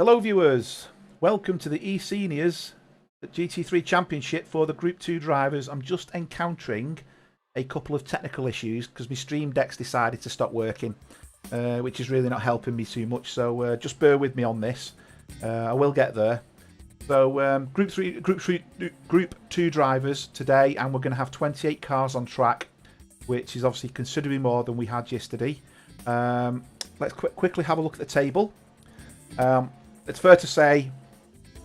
Hello viewers, welcome to the eSeniors GT3 Championship for the Group 2 drivers. I'm just encountering a couple of technical issues because my Stream Deck's decided to stop working, which is really not helping me too much, so just bear with me on this. I will get there. So Group 2 drivers today, and we're going to have 28 cars on track, which is obviously considerably more than we had yesterday. Let's quickly have a look at the table. It's fair to say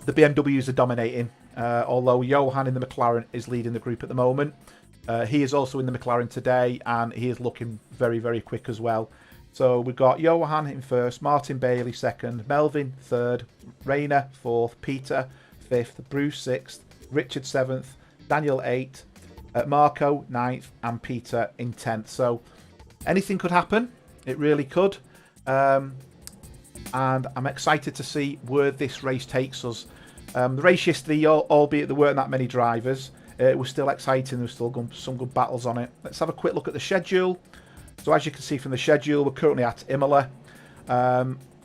the BMWs are dominating, although Johan in the McLaren is leading the group at the moment. He is also in the McLaren today, and he is looking very, very quick as well. So we've got Johan in first, Martin Bailey second, Melvin third, Rayner fourth, Peter fifth, Bruce sixth, Richard seventh, Daniel eighth, Marco ninth, and Peter in 10th. So anything could happen. It really could. And I'm excited to see where this race takes us. The race yesterday, albeit there weren't that many drivers, it was still exciting. There was still some good battles on it. Let's have a quick look at the schedule. So as you can see from the schedule, we're currently at Imola.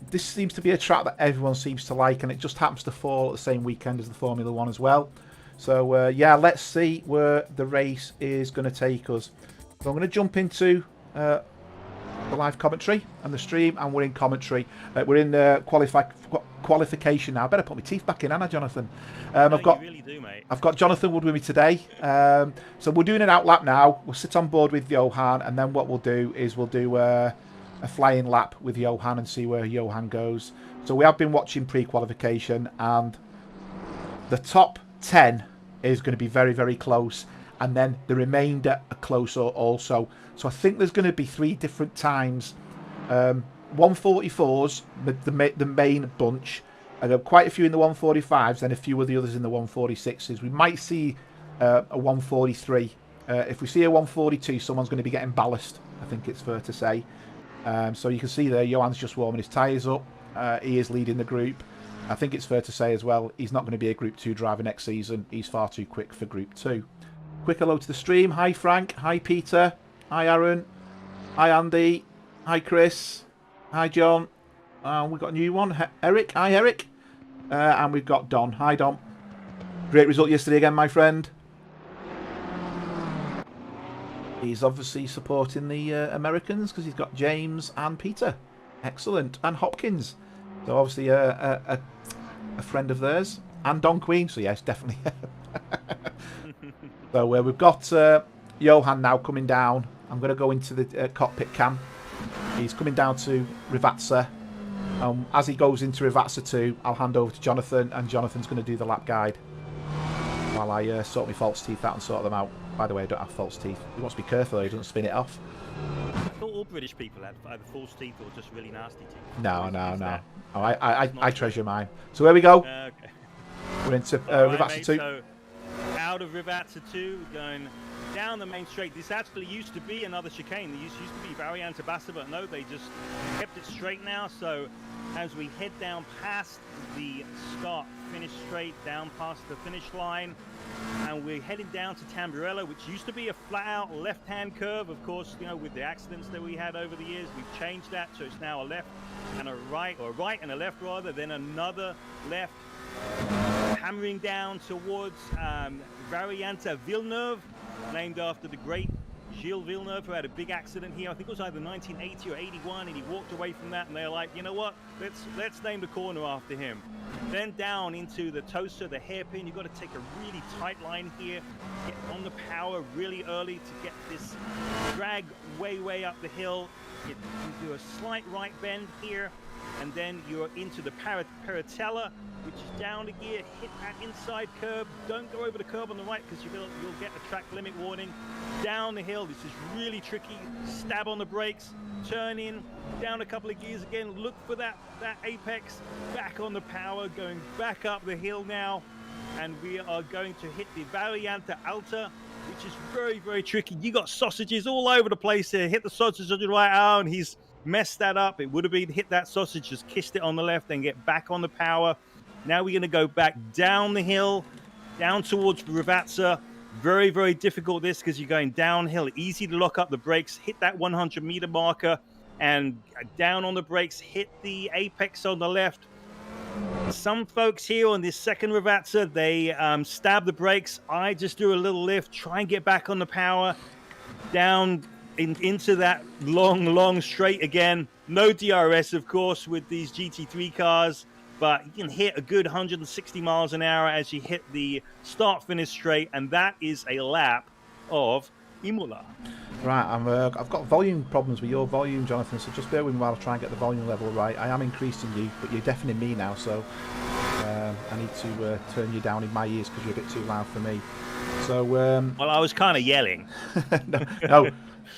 This seems to be a track that everyone seems to like, and it just happens to fall at the same weekend as the Formula 1 as well. So yeah, let's see where the race is going to take us. So I'm going to jump into the live commentary and the stream, and we're in commentary. We're in qualification now. I better put my teeth back in, haven't I, Jonathan? You really do, mate. I've got Jonathan Wood with me today. So we're doing an outlap now. We'll sit on board with Johan, and then what we'll do is we'll do a flying lap with Johan and see where Johan goes. So we have been watching pre-qualification, and the top 10 is going to be very, very close, and then the remainder are closer also. So I think there's going to be 3 different times. 144s, the main bunch. Quite a few in the 145s, and a few of the others in the 146s. We might see a 143. If we see a 142, someone's going to be getting ballast, I think it's fair to say. So you can see there, Johan's just warming his tyres up. He is leading the group. I think it's fair to say as well, he's not going to be a Group 2 driver next season. He's far too quick for Group 2. Quick hello to the stream. Hi Frank. Hi Peter. Hi Aaron. Hi Andy. Hi Chris. Hi John. We've got a new one. Eric. Hi Eric. And we've got Don. Hi Don. Great result yesterday again, my friend. He's obviously supporting the Americans because he's got James and Peter. Excellent. And Hopkins. So obviously a friend of theirs. And Don Queen. So yes, definitely. So we've got Johan now coming down. I'm going to go into the cockpit cam. He's coming down to Rivazza. As he goes into Rivazza 2, I'll hand over to Jonathan, and Jonathan's going to do the lap guide while I sort my false teeth out and sort them out. By the way, I don't have false teeth. He wants to be careful though, he doesn't spin it off. I thought all British people had either false teeth or just really nasty teeth. No. Oh, I treasure mine. So here we go. Okay. We're into Right, Rivazza mate, 2. So out of Rivazza 2, going down the main straight. This actually used to be another chicane. There used to be Variante Bassa, but no, they just kept it straight now. So as we head down past the start-finish straight, down past the finish line, and we're heading down to Tamburello, which used to be a flat-out left-hand curve. Of course, you know, with the accidents that we had over the years, we've changed that, so it's now a left and a right, or a right and a left rather, then another left, hammering down towards Variante Villeneuve, named after the great Gilles Villeneuve, who had a big accident here. I think it was either 1980 or 81, and he walked away from that, and they're like, you know what, let's name the corner after him. Then down into the Tosa, the hairpin. You've got to take a really tight line here, get on the power really early to get this drag way up the hill. You do a slight right bend here, and then you're into the Paratella, which is down a gear, hit that inside curb. Don't go over the curb on the right because you'll get a track limit warning. Down the hill, this is really tricky. Stab on the brakes, turn in, down a couple of gears again, look for that apex, back on the power, going back up the hill now. And we are going to hit the Variante Alta, which is very, very tricky. You got sausages all over the place here. Hit the sausage on your right arm, and he's messed that up. It would have been hit that sausage, just kissed it on the left, then get back on the power. Now we're going to go back down the hill, down towards Rivazza. Very, very difficult this because you're going downhill. Easy to lock up the brakes, hit that 100-meter marker, and down on the brakes, hit the apex on the left. Some folks here on this second Ravazza, they stab the brakes. I just do a little lift, try and get back on the power, down into that long straight again. No DRS, of course, with these GT3 cars, but you can hit a good 160 miles an hour as you hit the start-finish straight, and that is a lap of Imola. Right, I've got volume problems with your volume, Jonathan, so just bear with me while I try and get the volume level right. I am increasing you, but you're deafening me now, so I need to turn you down in my ears because you're a bit too loud for me. So, well, I was kind of yelling. no,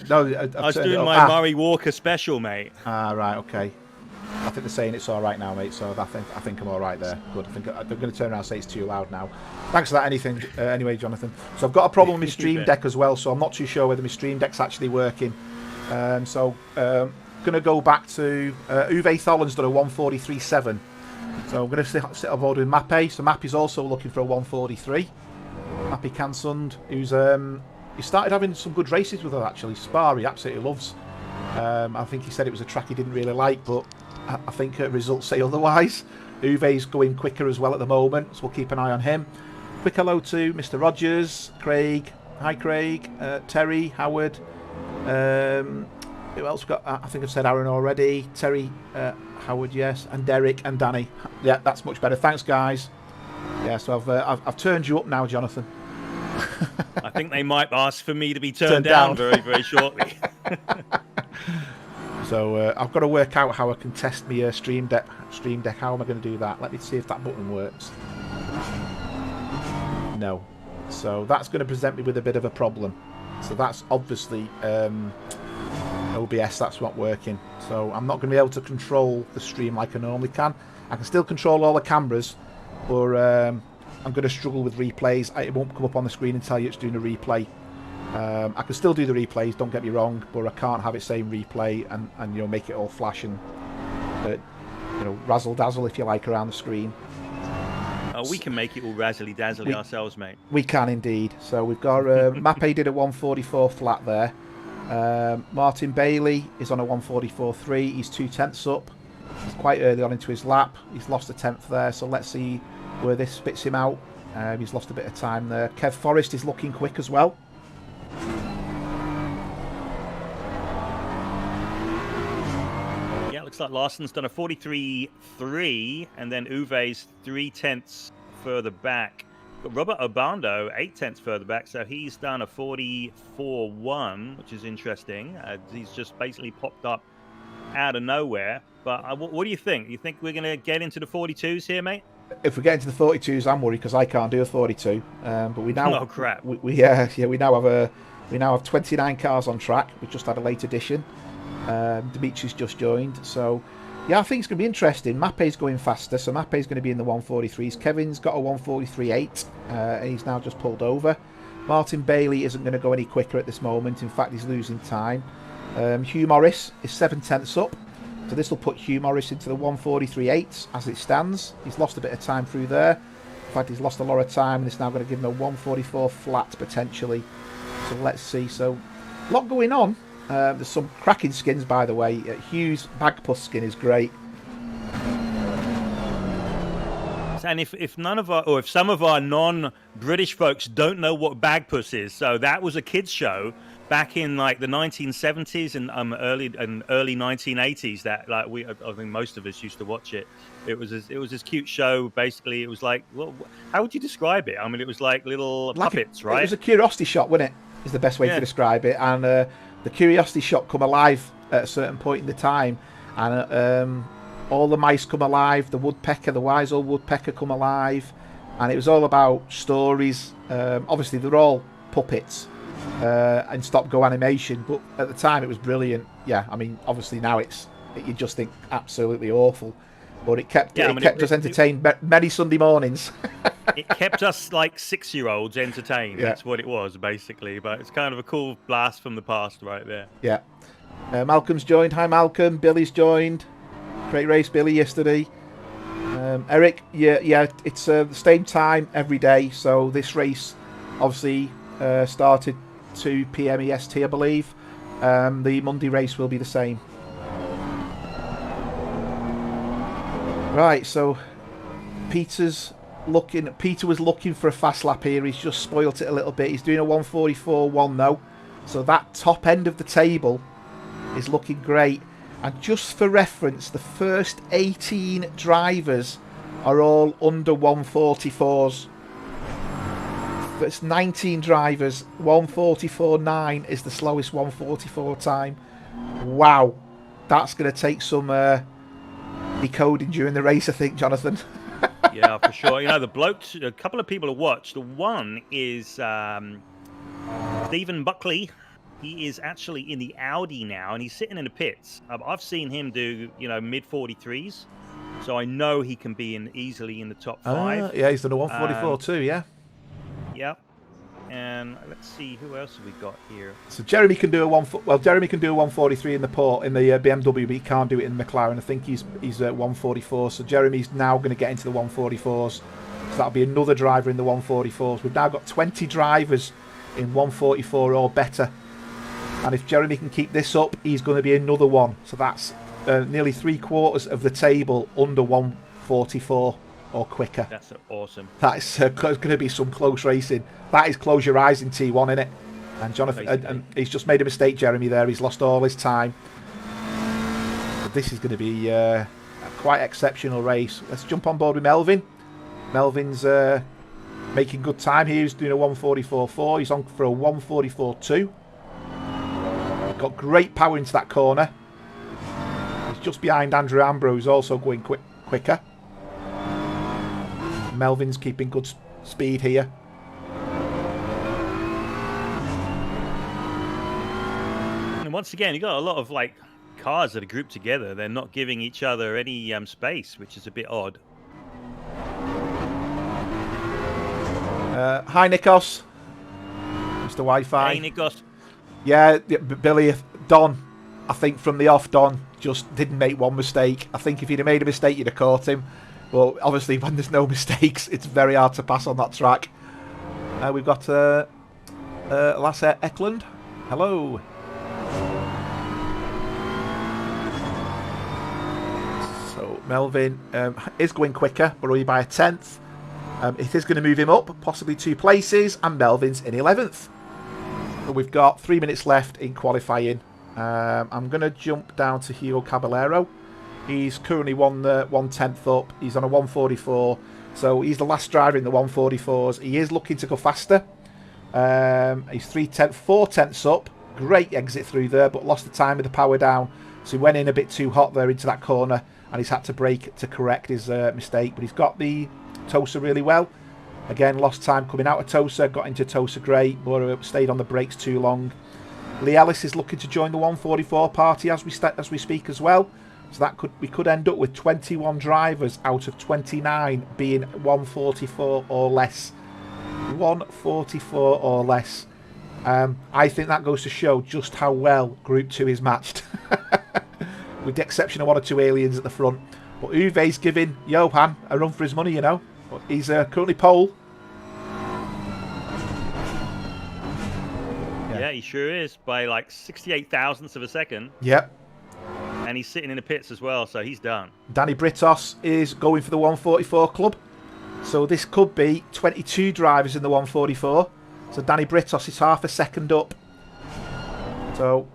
I was doing my Murray Walker special, mate. Right, okay. I think they're saying it's all right now, mate. So I think I'm all right there. Good. I think they're going to turn around and say it's too loud now. Thanks for that. Anyway, Jonathan. So I've got a problem with my Stream Deck as well. So I'm not too sure whether my Stream Deck's actually working. Going to go back to Uwe Tholen's done a 143.7. So I'm going to sit on board with Mappe. So Mappe's also looking for a 143. Mappe Kansund, who's he started having some good races with her actually. Spa he absolutely loves. I think he said it was a track he didn't really like, but I think results say otherwise. Uwe's going quicker as well at the moment, so we'll keep an eye on him. Quick hello to Mr. Rogers, Craig. Hi, Craig. Terry, Howard. Who else we got? I think I've said Aaron already. Terry, Howard, yes, and Derek and Danny. Yeah, that's much better. Thanks, guys. Yeah, so I've turned you up now, Jonathan. I think they might ask for me to be turned down very, very shortly. So I've got to work out how I can test my Stream Deck. How am I going to do that? Let me see if that button works. No. So that's going to present me with a bit of a problem. So that's obviously OBS. That's not working. So I'm not going to be able to control the stream like I normally can. I can still control all the cameras, but I'm going to struggle with replays. It won't come up on the screen and tell you it's doing a replay. I can still do the replays, don't get me wrong, but I can't have it saying replay and make it all flash and razzle dazzle, if you like, around the screen. We can make it all razzly dazzly ourselves, mate. We can indeed. So we've got Mappe did a 144 flat there. Martin Bailey is on a 144.3. He's 2/10 up. He's quite early on into his lap. He's lost a tenth there, so let's see where this spits him out. He's lost a bit of time there. Kev Forrest is looking quick as well. Yeah, looks like Larson's done a 43.3, and then Uwe's 3/10 further back. But Robert Obando 8/10 further back, so he's done a 44.1, which is interesting. He's just basically popped up out of nowhere. But what do you think? You think we're going to get into the 42s here, mate? If we get into the 42s, I'm worried because I can't do a 42. But we now, oh crap! We now have 29 cars on track. We just had a late addition. Dimitri's just joined, so yeah, I think it's going to be interesting. Mappe's going faster, so Mappe's going to be in the 143s. Kevin's got a 143.8, and he's now just pulled over. Martin Bailey isn't going to go any quicker at this moment. In fact, he's losing time. Hugh Morris is 7/10 up. So this will put Hugh Morris into the 143.8 as it stands. He's lost a bit of time through there. In fact, he's lost a lot of time, and it's now going to give him a 144 flat potentially. So let's see. So a lot going on. There's some cracking skins, by the way. Hugh's Bagpuss skin is great. And if none of our, or if some of our non-British folks don't know what Bagpuss is, so that was a kids show back in like the 1970s and early 1980s. That like I think most of us used to watch it. It was this cute show. Basically, it was like, well, how would you describe it? I mean, it was like little puppets, right? It was a curiosity shop, wasn't it? Is the best way to describe it. And the curiosity shop come alive at a certain point in the time, and all the mice come alive. The woodpecker, the wise old woodpecker, come alive, and it was all about stories. Obviously, they're all puppets and stop-go animation, but at the time it was brilliant. Yeah, I mean, obviously now you just think absolutely awful, but it kept us entertained many Sunday mornings. It kept us like 6-year-olds entertained. Yeah. That's what it was basically. But it's kind of a cool blast from the past right there. Yeah. Malcolm's joined. Hi, Malcolm. Billy's joined. Great race, Billy, yesterday. Eric, yeah, it's the same time every day. So this race obviously started 2 p.m. EST, I believe. The Monday race will be the same. Right, so Peter was looking for a fast lap here. He's just spoilt it a little bit. He's doing a 1:44.1 though. So that top end of the table is looking great. And just for reference, the first 18 drivers are all under 1:44s. It's 19 drivers. 1:44.9 is the slowest 1:44 time. Wow. That's going to take some decoding during the race, I think, Jonathan. Yeah, for sure. You know, a couple of people to watch. The one is Stephen Buckley. He is actually in the Audi now, and he's sitting in the pits. I've seen him do, mid 43s, so I know he can be easily in the top 5. Yeah, he's done a 1:44 too, yeah. Yep. And let's see, who else have we got here? So Jeremy can do a Jeremy can do a 1:43 in the BMW, but he can't do it in McLaren. I think he's at 1:44. So Jeremy's now going to get into the 1:44s. So that'll be another driver in the 1:44s. We've now got 20 drivers in 1:44 or better. And if Jeremy can keep this up, he's going to be another one. So that's nearly 3/4 of the table under 1:44 or quicker. That's awesome. That's going to be some close racing. That is close your eyes in T1, isn't it? And Jonathan, and he's just made a mistake, Jeremy, there. He's lost all his time. But this is going to be a quite exceptional race. Let's jump on board with Melvin. Melvin's making good time here. He's doing a 1:44.4. He's on for a 1:44.2. Got great power into that corner. He's just behind Andrew Ambrose, who's also going quicker. Melvin's keeping good speed here. And once again, you got a lot of cars that are grouped together. They're not giving each other any space, which is a bit odd. Hi, Nikos. Mr. Wi-Fi. Hey, Nikos. Yeah, Billy, Don, I think from the off, Don just didn't make one mistake. I think if he'd have made a mistake, you'd have caught him. But obviously, when there's no mistakes, it's very hard to pass on that track. We've got Lasse Eklund. Hello. So Melvin is going quicker, but only by a 10th. It is going to move him up, possibly 2 places, and Melvin's in 11th. But we've got 3 minutes left in qualifying. I'm going to jump down to Hugo Caballero. He's currently 1/10th up. He's on a 1:44, so he's the last driver in the 1:44s. He is looking to go faster. He's 4/10ths up. Great exit through there, but lost the time with the power down. So he went in a bit too hot there into that corner, and he's had to brake to correct his mistake. But he's got the Tosa really well. Again, lost time coming out of Tosa, got into Tosa great, but stayed on the brakes too long. Lee Ellis is looking to join the 1:44 party as we speak as well. So we could end up with 21 drivers out of 29 being 1:44 or less. 1:44 or less. I think that goes to show just how well Group 2 is matched. With the exception of 1 or 2 aliens at the front. But Uwe's giving Johan a run for his money, But he's currently pole. Yeah, he sure is, by 68 thousandths of a second. Yep. And he's sitting in the pits as well, so he's done. Danny Britos is going for the 1:44 club. So this could be 22 drivers in the 1:44. So Danny Britos is half a second up. So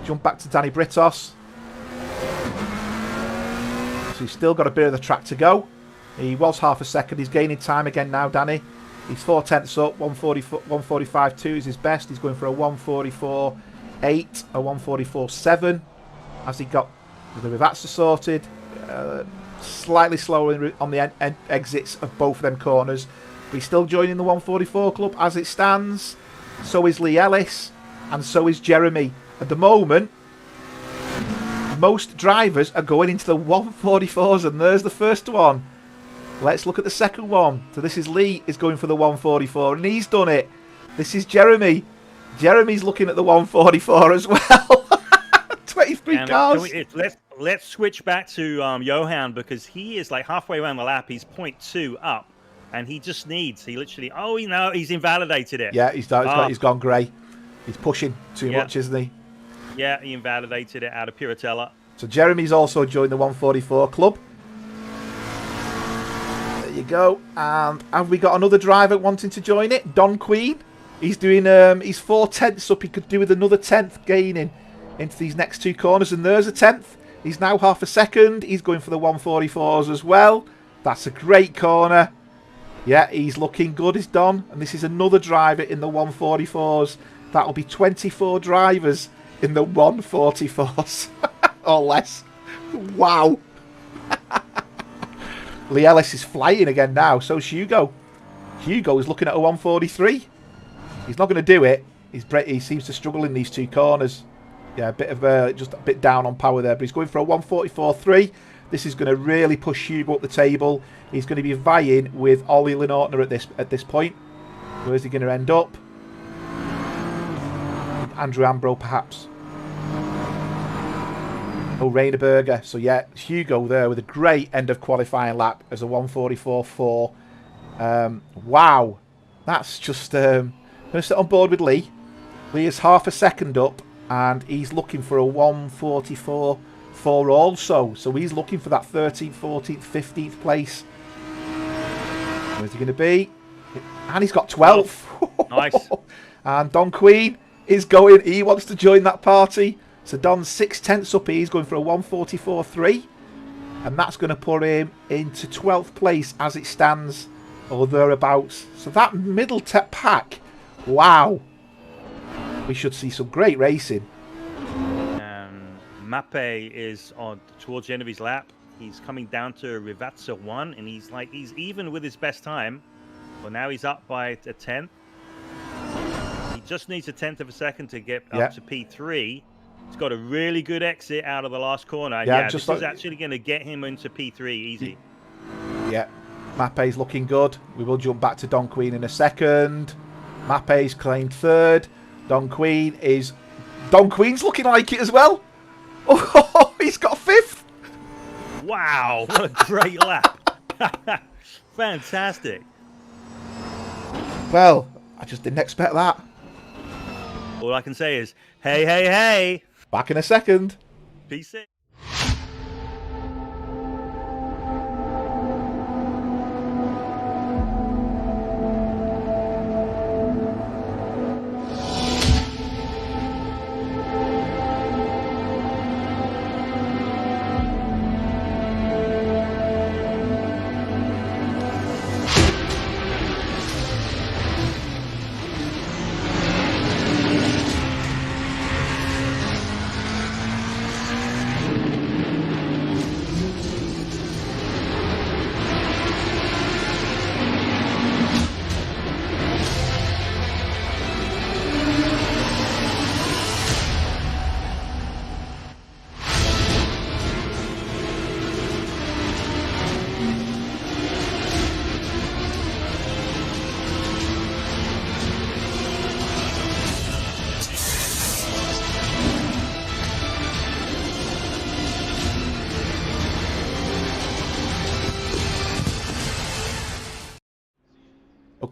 jump back to Danny Britos. So he's still got a bit of the track to go. He was half a second. He's gaining time again now, Danny. He's 4/10ths up. 1:45.2 is his best. He's going for a 1:44.8, a 1:44.7. As he got the Rivazza sorted. Slightly slower on the exits of both of them corners. But he's still joining the 1:44 club as it stands. So is Lee Ellis. And so is Jeremy. At the moment, most drivers are going into the 1:44s. And there's the first one. Let's look at the second one. So this is Lee is going for the 1:44. And he's done it. This is Jeremy. Jeremy's looking at the 1:44 as well. 23 cars. Let's switch back to Johan, because he is halfway around the lap. He's 0.2 up, and he just needs. He literally. Oh, he's invalidated it. Yeah, he's gone grey. He's pushing too much, isn't he? Yeah, he invalidated it out of Piratella. So Jeremy's also joined the 1:44 club. go. And have we got another driver wanting to join it? Don Queen. He's doing, he's 4/10 up. He could do with another 10th gaining into these next two corners. And there's a 10th. He's now half a second. He's going for the 144s as well. That's a great corner. Yeah, he's looking good, is Don. And this is another driver in the 144s. That'll be 24 drivers in the 144s. Or less. Wow. Lee Ellis is flying again now. So's Hugo. Hugo is looking at a 143. He's not going to do it. He seems to struggle in these two corners. Yeah, a bit of just a bit down on power there. But he's going for a 144.3. This is going to really push Hugo up the table. He's going to be vying with Ollie Lenortner at this point. Where's he going to end up? Andrew Ambro, perhaps. Oh, Rainer Berger. So yeah, Hugo there with a great end of qualifying lap as a 144.4. Wow, that's just. I'm going to sit on board with Lee. Lee is half a second up, and he's looking for a 144.4 also. So he's looking for that 13th, 14th, 15th place. Where's he going to be? And he's got 12th. Nice. And Don Queen is going. He wants to join that party. So Don's 6/10 up. He's going for a 144.3. And that's going to put him into 12th place as it stands, or thereabouts. So that middle pack, wow. We should see some great racing. Mappe is on towards the end of his lap. He's coming down to Rivazza 1, and he's even with his best time. Well, now he's up by a 10th. He just needs a 10th of a second to get up to P3. He's got a really good exit out of the last corner. Yeah, this is actually going to get him into P3 easy. Yeah, Mappe's looking good. We will jump back to Don Queen in a second. Mappe's claimed third. Don Queen's looking like it as well. Oh, he's got 5th. Wow, what a great lap. Fantastic. Well, I just didn't expect that. All I can say is, hey, hey, hey. Back in a second. Peace in.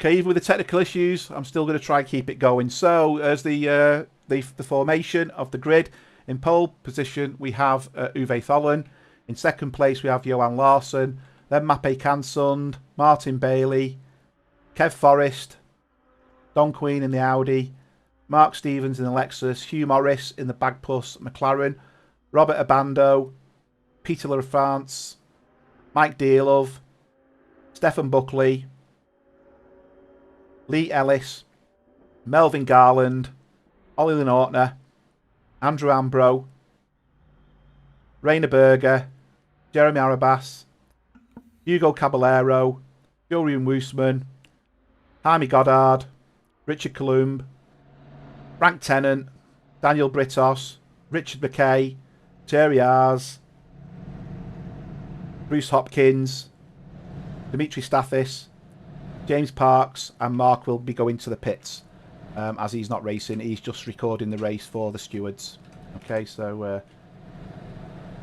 Okay, even with the technical issues, I'm still going to try and keep it going. So, as the formation of the grid, in pole position we have Uwe Thollen. In second place we have Johan Larsson. Then Mappe Kansund, Martin Bailey, Kev Forrest, Don Queen in the Audi, Mark Stevens in the Lexus, Hugh Morris in the Bagpuss McLaren, Robert Abando, Peter LaFrance, Mike Dearlove, Stefan Buckley, Lee Ellis, Melvin Garland, Ollie Lenortner, Andrew Ambro, Rainer Berger, Jeremy Arabas, Hugo Caballero, Julian Woosman, Jaime Goddard, Richard Columb, Frank Tennant, Daniel Britos, Richard McKay, Terry Ars, Bruce Hopkins, Dimitri Stathis, James Parks, and Mark will be going to the pits as he's not racing. He's just recording the race for the stewards. Okay, so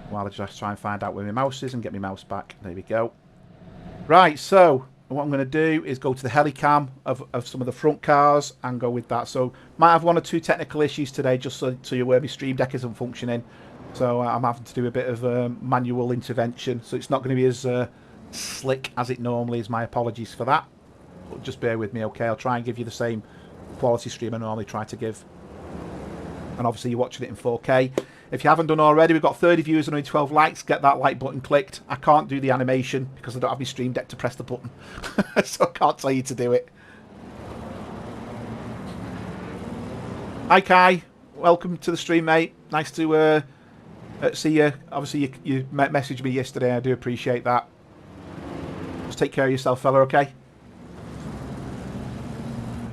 while I just try and find out where my mouse is and get my mouse back. There we go. Right, so what I'm going to do is go to the helicam of some of the front cars and go with that. So might have one or two technical issues today, just so you're aware my stream deck isn't functioning. So I'm having to do a bit of manual intervention. So it's not going to be as slick as it normally is. My apologies for that. But just bear with me, okay? I'll try and give you the same quality stream I normally try to give. And obviously you're watching it in 4K. If you haven't done already, we've got 30 viewers and only 12 likes. Get that like button clicked. I can't do the animation because I don't have my stream deck to press the button. So I can't tell you to do it. Hi Kai, welcome to the stream, mate. Nice to see you. Obviously you messaged me yesterday. I do appreciate that. Just take care of yourself, fella, okay?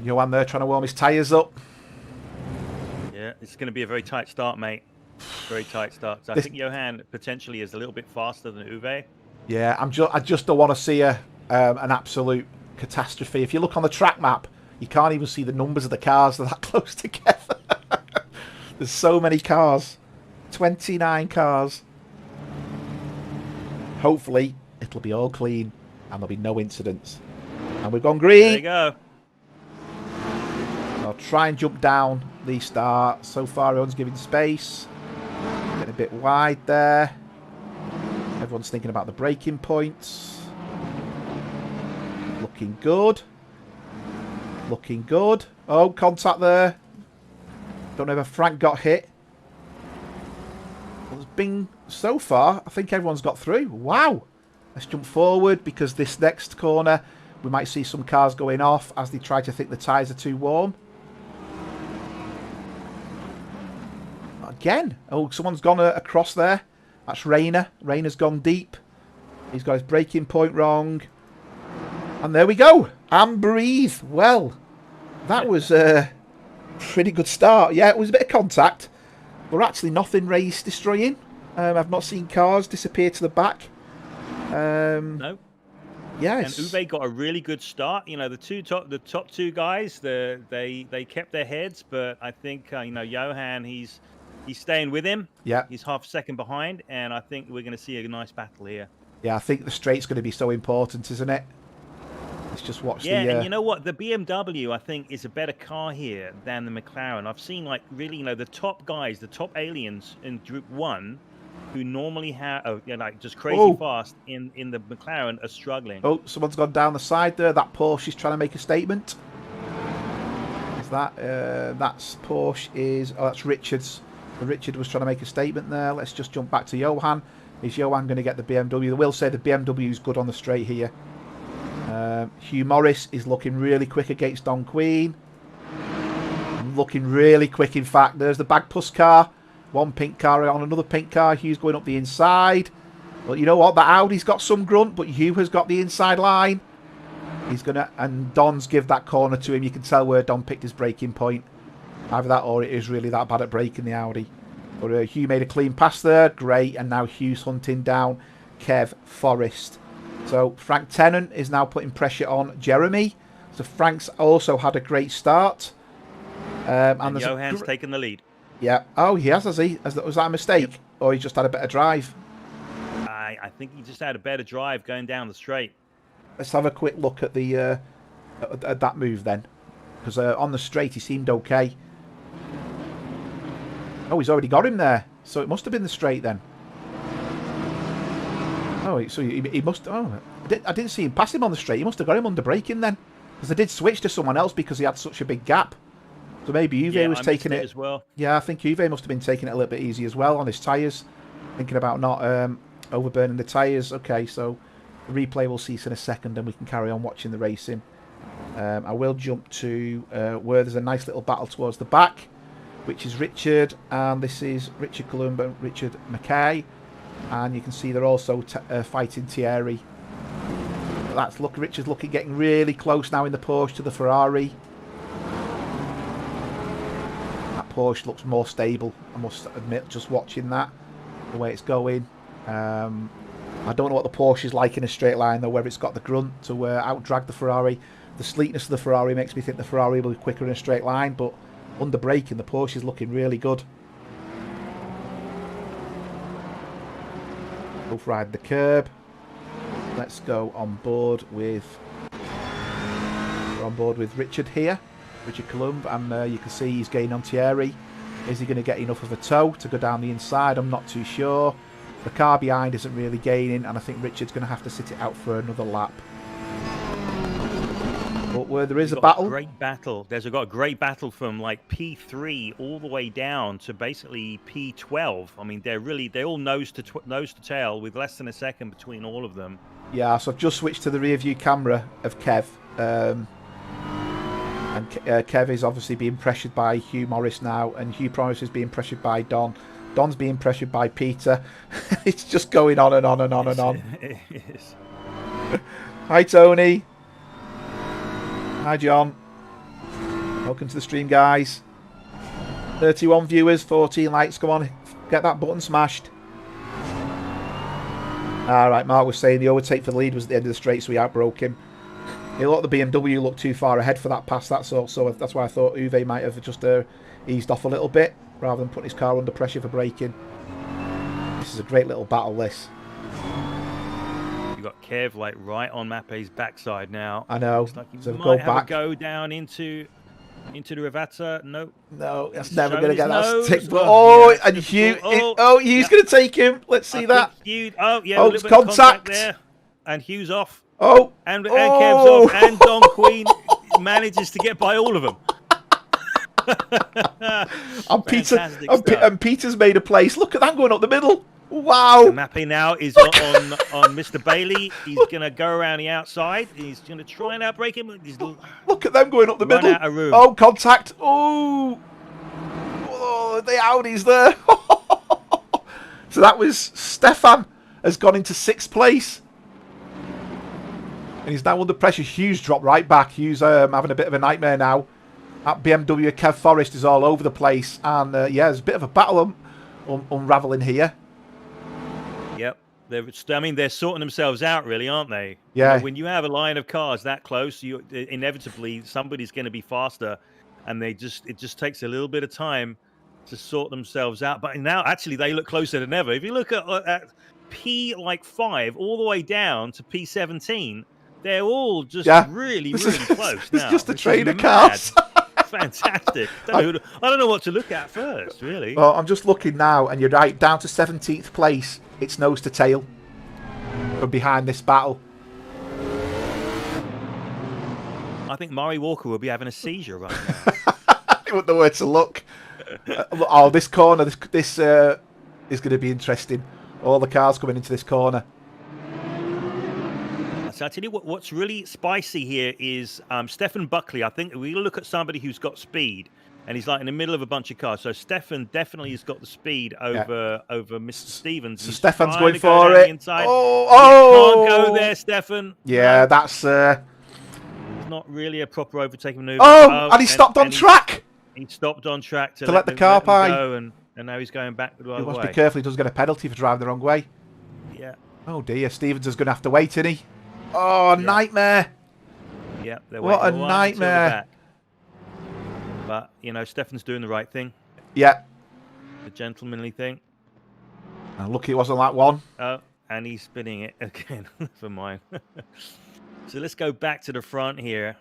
Johan there trying to warm his tyres up. Yeah, it's going to be a very tight start, mate. Very tight start. So I think Johan potentially is a little bit faster than Uwe. Yeah, I just don't want to see an absolute catastrophe. If you look on the track map, you can't even see the numbers of the cars. They're that close together. There's so many cars. 29 cars. Hopefully, it'll be all clean and there'll be no incidents. And we've gone green. There you go. I'll try and jump down the start. So far, everyone's giving space. Getting a bit wide there. Everyone's thinking about the braking points. Looking good. Looking good. Oh, contact there. Don't know if Frank got hit. Well, there's been, so far, I think everyone's got through. Wow. Let's jump forward because this next corner, we might see some cars going off as they try to think the tyres are too warm. Again. Oh, someone's gone across there. That's Rayner. Rayner's gone deep. He's got his braking point wrong. And there we go. And breathe. Well, that was a pretty good start. Yeah, it was a bit of contact. But actually nothing race destroying. I've not seen cars disappear to the back. No. Yes. And Uwe got a really good start. You know, the top two guys, they kept their heads, but I think you know, Johan, he's staying with him. Yeah. He's half a second behind, and I think we're going to see a nice battle here. Yeah, I think the straight's going to be so important, isn't it? Let's just watch yeah, the... and you know what? The BMW, I think, is a better car here than the McLaren. I've seen, like, really, you know, the top guys, the top aliens in Group 1, who normally have, you know, like, just crazy fast in the McLaren are struggling. Oh, someone's gone down the side there. That Porsche is trying to make a statement. Is that... that's Porsche is... Oh, that's Richard's. Richard was trying to make a statement there. Let's just jump back to Johan. Is Johan going to get the BMW? They will say the BMW is good on the straight here. Hugh Morris is looking really quick against Don Queen. Looking really quick, in fact. There's the Bagpuss car. One pink car on another pink car. Hugh's going up the inside. But you know what? That Audi's got some grunt, but Hugh has got the inside line. He's going to... And Don's give that corner to him. You can tell where Don picked his braking point. Either that or it is really that bad at braking, the Audi. But Hugh made a clean pass there. Great. And now Hugh's hunting down Kev Forrest. So Frank Tennant is now putting pressure on Jeremy. So Frank's also had a great start. And Johan's taken the lead. Yeah. Oh, he has he? Was that a mistake? Yep. Or he just had a better drive? I think he just had a better drive going down the straight. Let's have a quick look at the at that move then. Because on the straight he seemed okay. Oh, he's already got him there. So it must have been the straight then. Oh, so he must... Oh, I didn't see him pass him on the straight. He must have got him under braking then. Because I did switch to someone else because he had such a big gap. So maybe Uwe was taking it... as well. Yeah, I think Uwe must have been taking it a little bit easy as well on his tyres. Thinking about not overburning the tyres. Okay, so the replay we'll see in a second and we can carry on watching the racing. I will jump to where there's a nice little battle towards the back, which is Richard, and this is Richard Columba and Richard Mackay. And you can see they're also fighting Thierry. That's Richard's getting really close now in the Porsche to the Ferrari. That Porsche looks more stable, I must admit, just watching that, the way it's going. I don't know what the Porsche is like in a straight line though, whether it's got the grunt to out-drag the Ferrari. The sleekness of the Ferrari makes me think the Ferrari will be quicker in a straight line, but under braking the Porsche is looking really good. Both ride the curb. Let's go on board with... We're on board with Richard here, Richard Columb, and you can see he's gaining on Thierry. Is he going to get enough of a toe to go down the inside? I'm not too sure. The car behind isn't really gaining, and I think Richard's going to have to sit it out for another lap. But where there is a battle, great battle. Got a great battle from like P3 all the way down to basically P12. I mean, they're all nose to tail with less than a second between all of them. Yeah, so I've just switched to the rear view camera of Kev. And Kev is obviously being pressured by Hugh Morris now, and Hugh Morris is being pressured by Don. Don's being pressured by Peter. It's just going on and on and on and on. It is. Hi, Tony. Hi, John. Welcome to the stream, guys. 31 viewers, 14 likes. Come on, get that button smashed. Alright, Mark was saying the overtake for the lead was at the end of the straight, so he outbroke him. He looked the BMW looked too far ahead for that pass, that's all. So that's why I thought Uwe might have just eased off a little bit, rather than putting his car under pressure for braking. This is a great little battle, this. You've got Kev like right on Mappe's backside now. I know. Looks like he so might have a go down into the Rivata. Nope. No, that's never going to get that stick. But yeah, and Hugh, Hugh's going to take him. Let's see that. Hugh, it's contact there, and Hugh's off. And Kev's off, and Don Queen manages to get by all of them. and Peter's made a place. Look at that going up the middle. Wow. Mappy now is on Mr. Bailey. He's going to go around the outside. He's going to try and outbrake him. Look at them going up the middle. Out of room. Oh, contact. Oh, the Audi's there. So that was Stefan has gone into 6th place. And he's now under pressure. Hughes dropped right back. Hughes having a bit of a nightmare now. At BMW, Kev Forrest is all over the place. And yeah, there's a bit of a battle unraveling here. Yep. They're sorting themselves out, really, aren't they? Yeah. You know, when you have a line of cars that close, inevitably somebody's going to be faster. And it just takes a little bit of time to sort themselves out. But now, actually, they look closer than ever. If you look at P5 all the way down to P17, they're all just really close now. It's just a train of cars. Fantastic. I don't know what to look at first, really. Well, I'm just looking now, and you're right, down to 17th place. It's nose to tail from behind this battle. I think Murray Walker will be having a seizure right now. I don't know where to look. This corner, this is going to be interesting. All the cars coming into this corner. So I tell you what's really spicy here is Stefan Buckley. I think we look at somebody who's got speed, and he's like in the middle of a bunch of cars. So Stefan definitely has got the speed over Mr. Stevens. So Stefan's going for it. You can't go there, Stefan. Yeah, no. That's It's not really a proper overtaking maneuver. And he stopped on track. He stopped on track to let the car by. Go, and now he's going back the other way. He must be careful. He doesn't get a penalty for driving the wrong way. Yeah. Oh dear, Stevens is going to have to wait, isn't he? Oh, nightmare. Yeah, what a nightmare. But, you know, Stefan's doing the right thing. Yeah. The gentlemanly thing. And lucky it wasn't that one. Oh, and he's spinning it again for mine. So let's go back to the front here.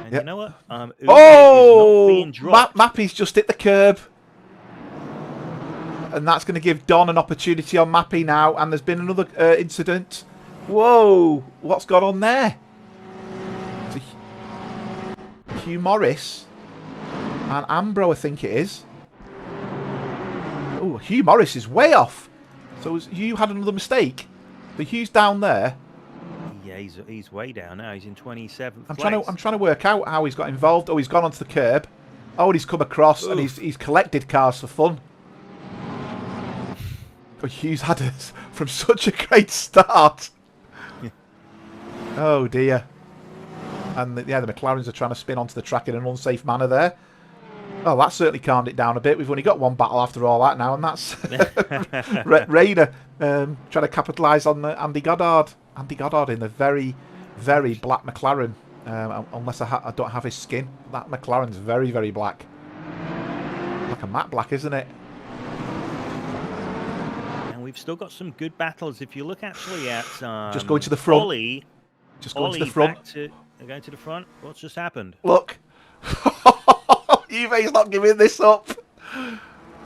And you know what? Uwe is not being dropped. Mappy's just hit the curb. And that's going to give Don an opportunity on Mappy now. And there's been another incident. Whoa, what's gone on there? Hugh Morris and Ambro, I think it is. Oh, Hugh Morris is way off. So Hugh had another mistake. The Hugh's down there. Yeah, he's way down now. He's in 27th I'm place. trying to work out how he's got involved. Oh, he's gone onto the curb. Oh, and he's come across and he's collected cars for fun. But Hugh's had it from such a great start. Oh dear. And the McLarens are trying to spin onto the track in an unsafe manner there. Oh, that certainly calmed it down a bit. We've only got one battle after all that now, and that's Rayner trying to capitalise on Andy Goddard. Andy Goddard in the very, very black McLaren. Unless I don't have his skin. That McLaren's very, very black. Like a matte black, isn't it? And we've still got some good battles. If you look actually at... just going to the front. Ollie, just going to the front. Going to the front. What's just happened? Look. Uwe's not giving this up.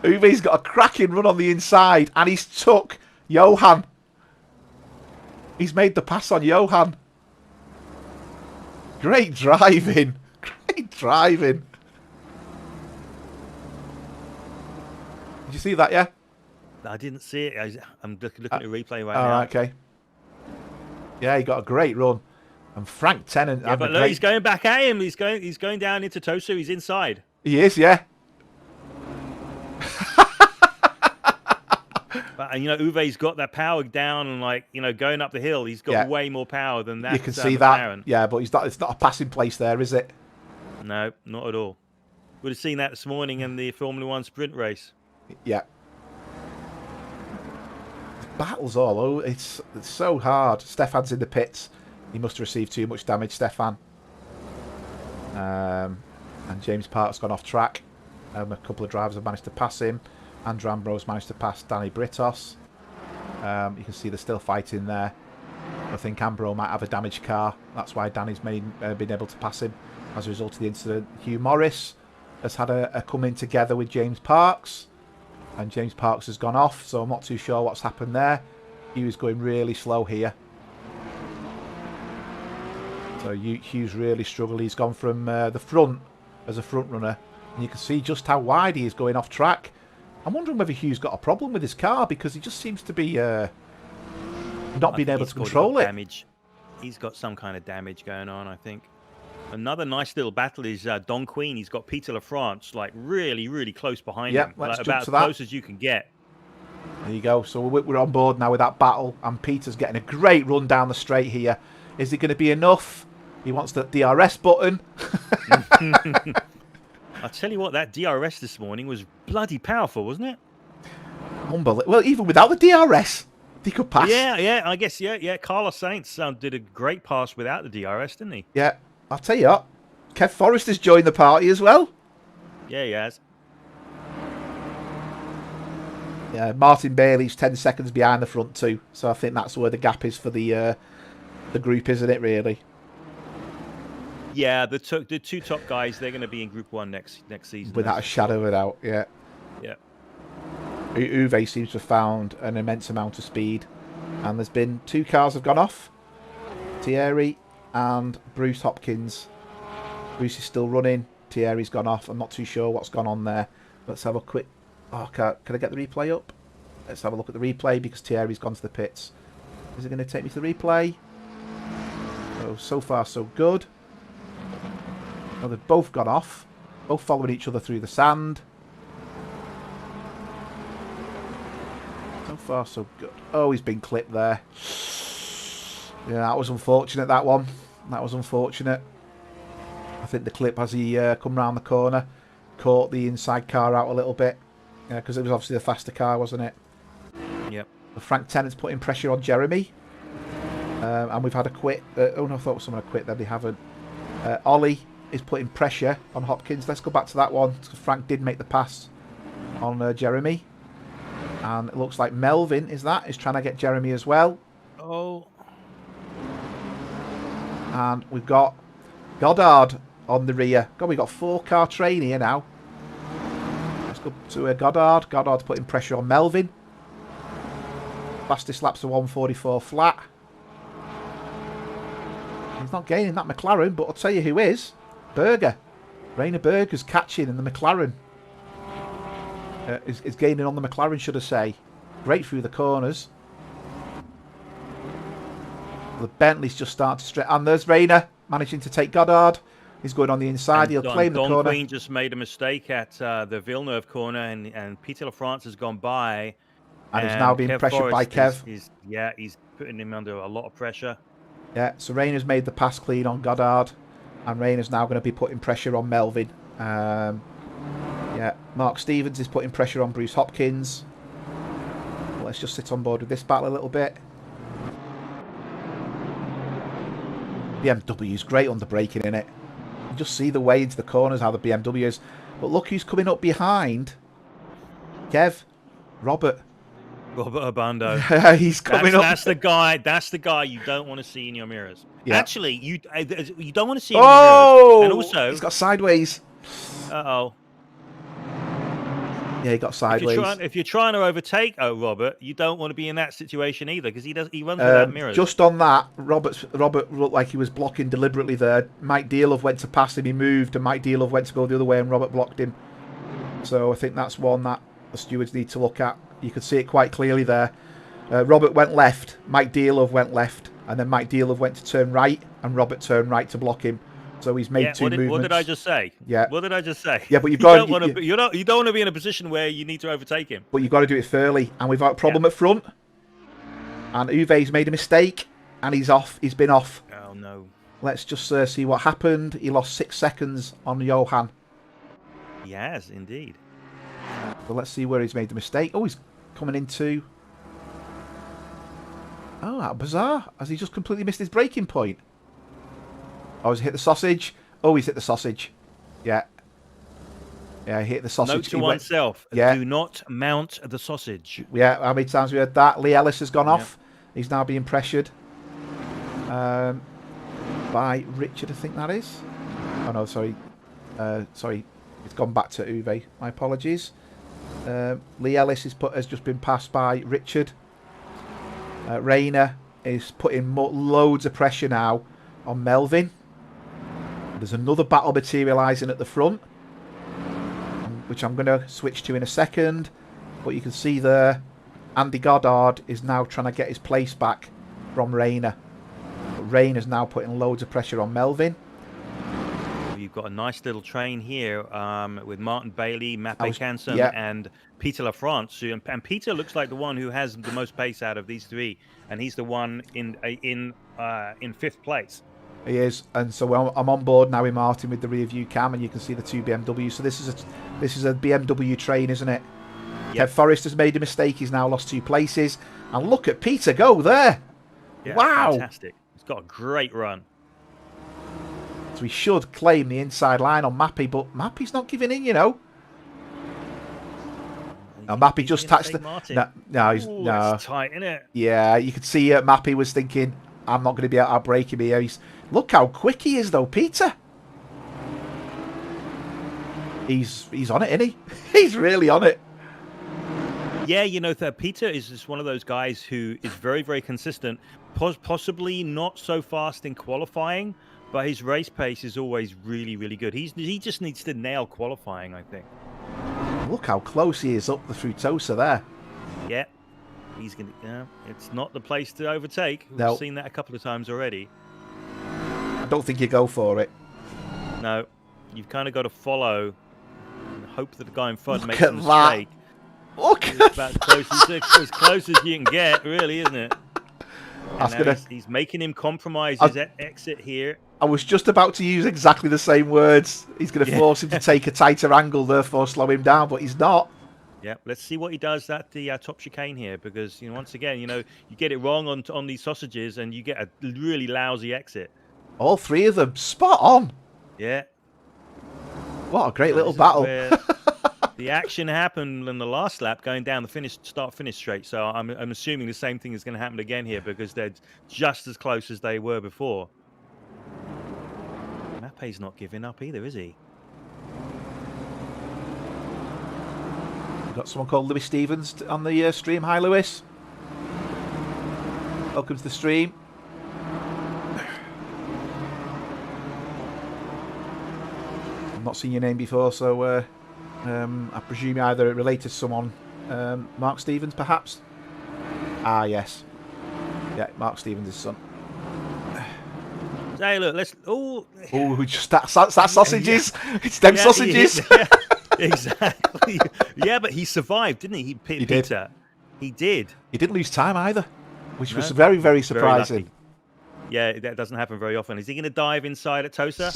Uwe's got a cracking run on the inside, and he's took Johan. He's made the pass on Johan. Great driving. Great driving. Did you see that, yeah? I didn't see it. I'm looking at the replay right now. now. Okay. Yeah, he got a great run. And Frank Tennant. Yeah, but look, he's going back at him. He's going down into Tosu. He's inside. He is, yeah. But you know, Uwe's got that power down, and like, you know, going up the hill, he's got way more power than that. You can see that. Yeah, but it's not a passing place there, is it? No, not at all. Would have seen that this morning in the Formula One sprint race. Yeah. Battles all over. It's so hard. Stefan's in the pits. He must have received too much damage, Stefan. And James Park's gone off track. A couple of drivers have managed to pass him. Andrew Ambrose managed to pass Danny Britos. You can see they're still fighting there. I think Ambrose might have a damaged car. That's why Danny's been able to pass him as a result of the incident. Hugh Morris has had a come-in together with James Parks. And James Parks has gone off, so I'm not too sure what's happened there. Hugh's going really slow here. So Hugh's really struggled. He's gone from the front as a front runner. And you can see just how wide he is going off track. I'm wondering whether Hugh's got a problem with his car, because he just seems to be not being able to control it. Damage. He's got some kind of damage going on, I think. Another nice little battle is Don Queen. He's got Peter LaFrance like really, really close behind him. Let's like, jump about to that. As close as you can get. There you go. So we're on board now with that battle, and Peter's getting a great run down the straight here. Is it going to be enough? He wants the DRS button. I'll tell you what, that DRS this morning was bloody powerful, wasn't it? Unbelievable. Well, even without the DRS, he could pass. Yeah, I guess, yeah. Carlos Sainz did a great pass without the DRS, didn't he? Yeah, I'll tell you what, Kev Forrester's joined the party as well. Yeah, he has. Yeah, Martin Bailey's 10 seconds behind the front two, so I think that's where the gap is for the group, isn't it, really? Yeah, the two top guys, they're going to be in Group 1 next season. Without a shadow of a doubt, yeah. Yeah. Uwe seems to have found an immense amount of speed. And there's been 2 cars have gone off. Thierry and Bruce Hopkins. Bruce is still running. Thierry's gone off. I'm not too sure what's gone on there. Let's have a quick... Oh, can I get the replay up? Let's have a look at the replay, because Thierry's gone to the pits. Is it going to take me to the replay? Oh, so far so good. Oh, they've both gone off. Both following each other through the sand. So far so good. Oh, he's been clipped there. Yeah, that was unfortunate, that one. That was unfortunate. I think the clip, as he come round the corner, caught the inside car out a little bit. Yeah, because it was obviously the faster car, wasn't it? Yep. Frank Tennant's putting pressure on Jeremy. And we've had a quit. Oh no, I thought someone had quit then. They haven't. Ollie is putting pressure on Hopkins. Let's go back to that one. Frank did make the pass on Jeremy. And it looks like Melvin is trying to get Jeremy as well. Oh. And we've got Goddard on the rear. God, we've got 4-car train here now. Let's go to Goddard. Goddard's putting pressure on Melvin. Fastest laps are 1:44 flat. He's not gaining that McLaren, but I'll tell you who is. Berger. Rainer Berger's catching in the McLaren. Is gaining on the McLaren, should I say. Great through the corners. The Bentley's just starting to straight. And there's Rainer managing to take Goddard. He's going on the inside. He'll claim the corner. Don Queen just made a mistake at the Villeneuve corner, and Peter LaFrance has gone by. And he's now being pressured by Kev. He's putting him under a lot of pressure. Yeah, so Rainer's made the pass clean on Goddard. And Rainer's now going to be putting pressure on Melvin. Yeah, Mark Stevens is putting pressure on Bruce Hopkins. Let's just sit on board with this battle a little bit. BMW's great under braking in it. You just see the way into the corners how the BMW is. But look who's coming up behind. Kev. Robert Abando. He's coming up. That's the guy you don't want to see in your mirrors. Yeah. Actually, you don't want to see him in your mirrors. And also, he's got sideways. Uh-oh. Yeah, he got sideways. If you're trying to overtake, Robert, you don't want to be in that situation either because he runs without mirrors. Just on that, Robert looked like he was blocking deliberately there. Mike Dealov went to pass him, he moved, and Mike Dealov went to go the other way, and Robert blocked him. So I think that's one that the stewards need to look at. You could see it quite clearly there. Robert went left, Mike Dealov went left, and then Mike Dealov went to turn right, and Robert turned right to block him. So he's made two movements. What did I just say? Yeah. What did I just say? Yeah, but you've you got don't want to. You don't want to be in a position where you need to overtake him. But you've got to do it fairly, and we've got a problem at front. And Uwe's made a mistake, and he's off. He's been off. Oh no! Let's just see what happened. He lost 6 seconds on Johan. He has indeed. So let's see where he's made the mistake. Oh, he's coming into. Oh, how bizarre! Has he just completely missed his braking point? Oh, has he hit the sausage? Oh, he's hit the sausage. Yeah. Yeah, he hit the sausage. Note to oneself, do not mount the sausage. Yeah, how many times we heard that? Lee Ellis has gone off. He's now being pressured by Richard, I think that is. Oh, no, sorry. Sorry, it's gone back to Uwe. My apologies. Lee Ellis has just been passed by Richard. Rayner is putting loads of pressure now on Melvin. There's another battle materialising at the front, which I'm going to switch to in a second. But you can see there, Andy Goddard is now trying to get his place back from Rayner. But Rayner's now putting loads of pressure on Melvin. You've got a nice little train here with Martin Bailey, Mappe Canson, and Peter Lafrance. And Peter looks like the one who has the most pace out of these three, and he's the one in 5th place. He is, and so I'm on board now with Martin with the rear view cam, and you can see the two BMWs. So this is a BMW train, isn't it? Yep. Kev Forrest has made a mistake. He's now lost 2 places, and look at Peter go there! Yeah, wow, fantastic! He's got a great run. So he should claim the inside line on Mappe, but Mappe's not giving in, you know. And Mappe just touched the. No, it's tight, isn't it? Yeah, you could see Mappe was thinking, I'm not going to be able to outbrake him here. Look how quick he is, though, Peter. He's on it, isn't he? He's really on it. Yeah, you know, Peter is just one of those guys who is very, very consistent. Possibly not so fast in qualifying, but his race pace is always really, really good. He just needs to nail qualifying, I think. Look how close he is up the Fruitosa there. Yeah, he's gonna. Yeah, it's not the place to overtake. We've seen that a couple of times already. I don't think you go for it. No, you've kind of got to follow and hope that the guy in front makes a mistake. Look at that! As close as you can get, really, isn't it? He's making him compromise his exit here. I was just about to use exactly the same words. He's going to force him to take a tighter angle, therefore slow him down, but he's not. Yeah, let's see what he does at the top chicane here, because once again, you get it wrong on these sausages, and you get a really lousy exit. All 3 of them spot on. Yeah. What a great little battle. The action happened in the last lap, going down the start-finish straight. So I'm assuming the same thing is going to happen again here, because they're just as close as they were before. Mappe's not giving up either, is he? We've got someone called Lewis Stevens on the stream. Hi, Lewis. Welcome to the stream. I've not seen your name before, so I presume you're either related to someone. Mark Stevens, perhaps? Ah, yes. Yeah, Mark Stevens' son. Hey, look, let's... Oh, just that sausages. Yeah. It's them sausages. Exactly. Yeah, but he survived, didn't he? Peter. Did. He did. He didn't lose time either, which was very, very surprising. Yeah, that doesn't happen very often. Is he going to dive inside at Tosa?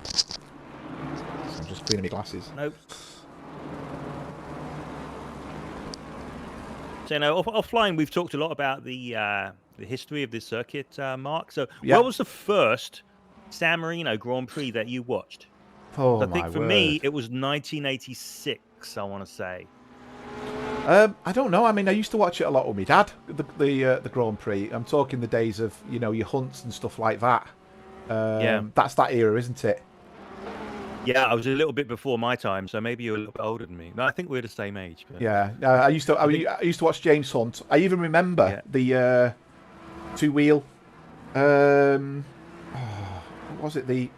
I'm just cleaning my glasses. Nope. So, offline, we've talked a lot about the history of this circuit, Mark. So, what was the first San Marino Grand Prix that you watched? Oh, I think for me, it was 1986, I want to say. I don't know. I mean, I used to watch it a lot with my dad, the Grand Prix. I'm talking the days of, your hunts and stuff like that. That's that era, isn't it? Yeah, I was a little bit before my time, so maybe you're a little bit older than me. No, I think we're the same age. But Yeah, I used to. I used to watch James Hunt. I even remember yeah. the two-wheel. What was it? I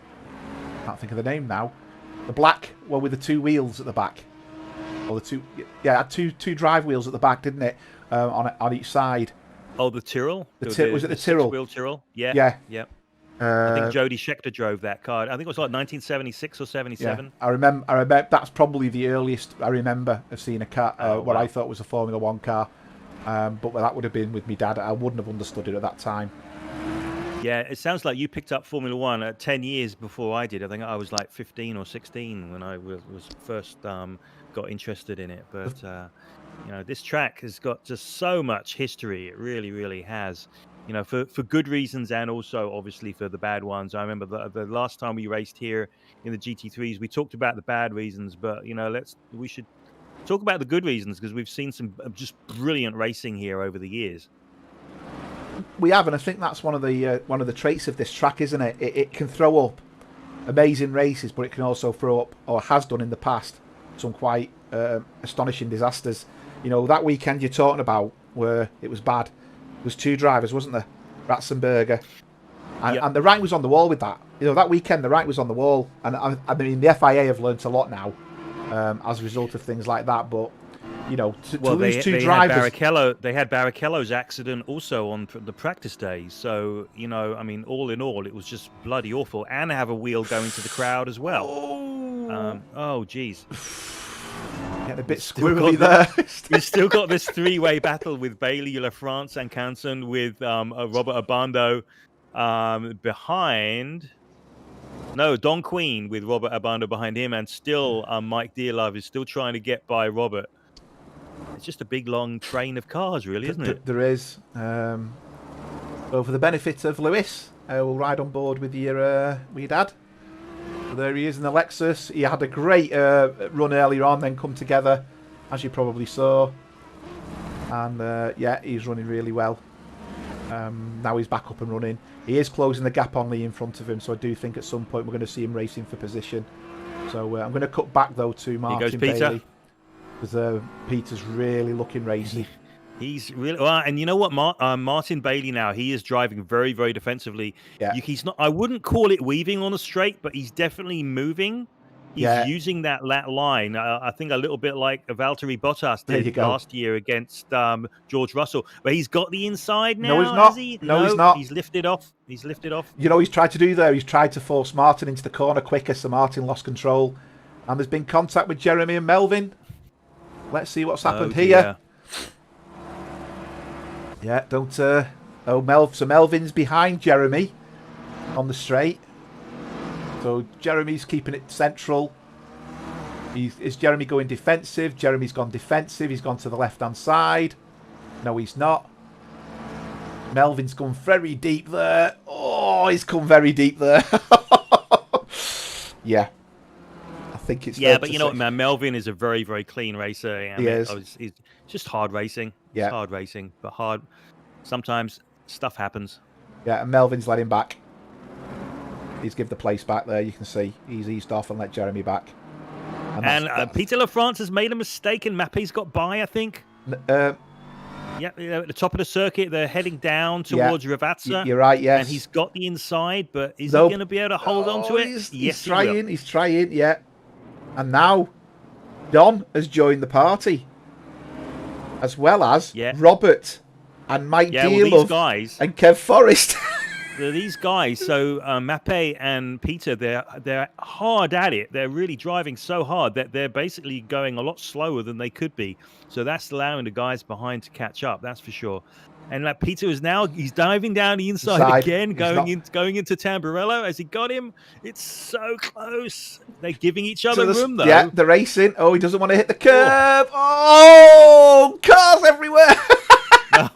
can't think of the name now. The black one with the two wheels at the back, or the two. Yeah, it had two drive wheels at the back, didn't it? On each side. Oh, the Tyrrell? Was it the Tyrrell? Six-wheel Tyrrell? Yeah. Yeah. Yeah. I think Jody Scheckter drove that car. I think it was like 1976 or 77. Yeah, I remember. That's probably the earliest I remember of seeing a car. What wow. I thought was a Formula One car. But that would have been with my dad. I wouldn't have understood it at that time. Yeah, it sounds like you picked up Formula One 10 years before I did. I think I was like 15 or 16 when I was first got interested in it. But you know, this track has got just so much history. It really, really has. You know, for good reasons and also obviously for the bad ones. I remember the last time we raced here in the GT3s, we talked about the bad reasons, but you know, we should talk about the good reasons because we've seen some just brilliant racing here over the years. We have, and I think that's one of the traits of this track, isn't it? It can throw up amazing races, but it can also throw up, or has done in the past, some quite astonishing disasters. You know, that weekend you're talking about where it was bad. There was two drivers, wasn't there? Ratzenberger. And the writing was on the wall with that. You know, that weekend the writing was on the wall. And I mean, the FIA have learnt a lot now as a result of things like that. But, you know, to lose two drivers... They had Barrichello's accident also on the practice days. So, you know, I mean, all in all, it was just bloody awful. And have a wheel going to the crowd as well. Oh, geez. Getting a bit squirrely there. We've still got this three-way battle with Bailey, LaFrance, and Canson with Robert Abando behind. No, Don Queen with Robert Abando behind him, and still Mike Dearlove is still trying to get by Robert. It's just a big, long train of cars, really, isn't it? There is. So for the benefit of Lewis, we'll ride on board with your dad. There he is in the Lexus. He had a great run earlier on, then come together, as you probably saw. And yeah, he's running really well. Now he's back up and running. He is closing the gap on Lee in front of him, so I do think at some point we're going to see him racing for position. So I'm going to cut back, though, to Martin Bailey. Because Peter's really looking racy. He's really well, and you know what, Martin Bailey now, he is driving very, very defensively. Yeah. He's not. I wouldn't call it weaving on a straight, but he's definitely moving. He's using that line. I think a little bit like Valtteri Bottas did last year against George Russell, but he's got the inside now. No, he's not. No, he's not. He's lifted off. He's lifted off. You know, he's tried to do there. He's tried to force Martin into the corner quicker, so Martin lost control. And there's been contact with Jeremy and Melvin. Let's see what's happened here. Yeah, don't... So Melvin's behind Jeremy on the straight. So Jeremy's keeping it central. Is Jeremy going defensive? Jeremy's gone defensive. He's gone to the left-hand side. No, he's not. Melvin's gone very deep there. Oh, he's come very deep there. Yeah. I think it's... Yeah, but you know what, man? Melvin is a very, very clean racer. He is. It's just hard racing. Yeah. It's hard racing, but hard. Sometimes stuff happens. Yeah, and Melvin's let him back. He's give the place back there. You can see he's eased off and let Jeremy back. And Peter LaFrance has made a mistake, and Mappe's got by, I think. Yeah, at the top of the circuit, they're heading down towards Ravazza. You're right, yes. And he's got the inside, but is he going to be able to hold on to it? He's trying, yeah. And now, Don has joined the party. As well as Robert and Mike Dearlove and Kev Forrest. These guys, so Mappe and Peter, they're hard at it. They're really driving so hard that they're basically going a lot slower than they could be. So that's allowing the guys behind to catch up. That's for sure. And Peter is he's diving down the inside again, going into Tamburello. Has he got him? It's so close. They're giving each other room, though. Yeah, they're racing. Oh, he doesn't want to hit the curb. Oh, cars everywhere.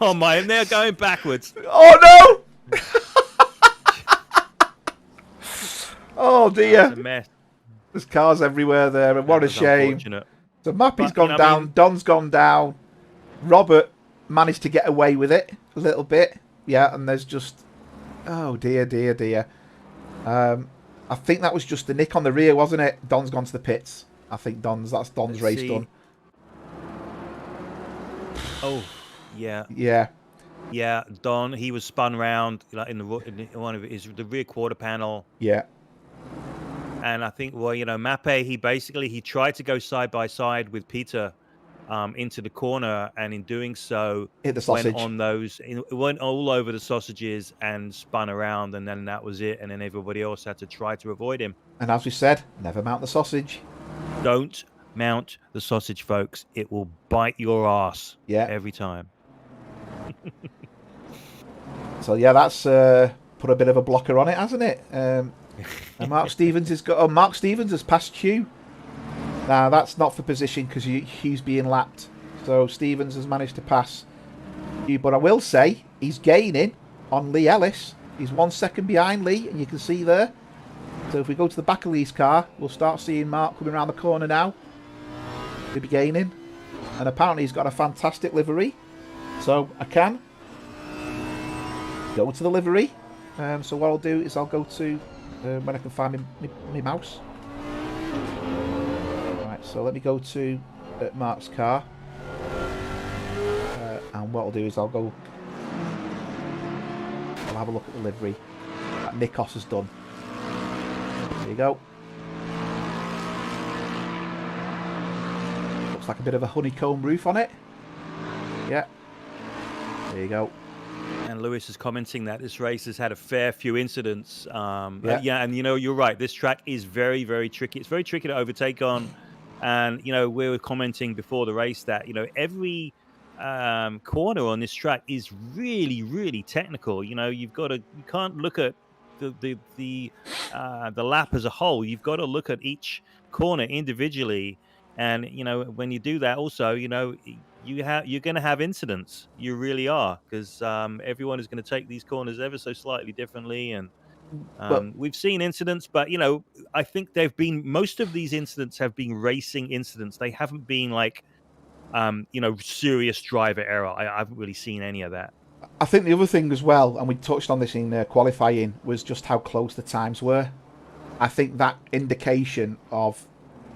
Oh, my. And they're going backwards. Oh, no. Oh, dear. That's a mess. There's cars everywhere there, and what a shame. So Mappy's gone down, Don's gone down, Robert managed to get away with it a little bit. Yeah, and there's just... Oh, dear. I think that was just the nick on the rear, wasn't it? Don's gone to the pits. I think that's Don's Let's race see. done. Oh, yeah. Yeah. Yeah, Don, he was spun round like in one of the rear quarter panel. Yeah. And I think, well, Mappe, he tried to go side by side with Peter into the corner, and in doing so, Hit the sausage. went all over the sausages and spun around, and then that was it. And then everybody else had to try to avoid him. And as we said, never mount the sausage. Don't mount the sausage, folks. It will bite your ass every time. So yeah, that's put a bit of a blocker on it, hasn't it? And Mark Stevens has passed Hugh. Now that's not for position because Hugh's being lapped. So Stevens has managed to pass Hugh, but I will say he's gaining on Lee Ellis. He's 1 second behind Lee, and you can see there. So if we go to the back of Lee's car, we'll start seeing Mark coming around the corner now. He'll be gaining, and apparently he's got a fantastic livery. So I can go to the livery. So what I'll do is I'll go to when I can find my mouse. Right, so let me go to Mark's car, and what I'll do is I'll have a look at the livery that Nikos has done. There you go. Looks like a bit of a honeycomb roof on it. Yeah. There you go. And Lewis is commenting that this race has had a fair few incidents. Yeah, and you're right. This track is very, very tricky. It's very tricky to overtake on. And we were commenting before the race that every corner on this track is really, really technical. You can't look at the lap as a whole. You've got to look at each corner individually. And when you do that, also you're going to have incidents. You really are, because everyone is going to take these corners ever so slightly differently, and we've seen incidents. But I think most of these incidents have been racing incidents. They haven't been like serious driver error. I haven't really seen any of that. I think the other thing as well, and we touched on this in qualifying, was just how close the times were. I think that indication of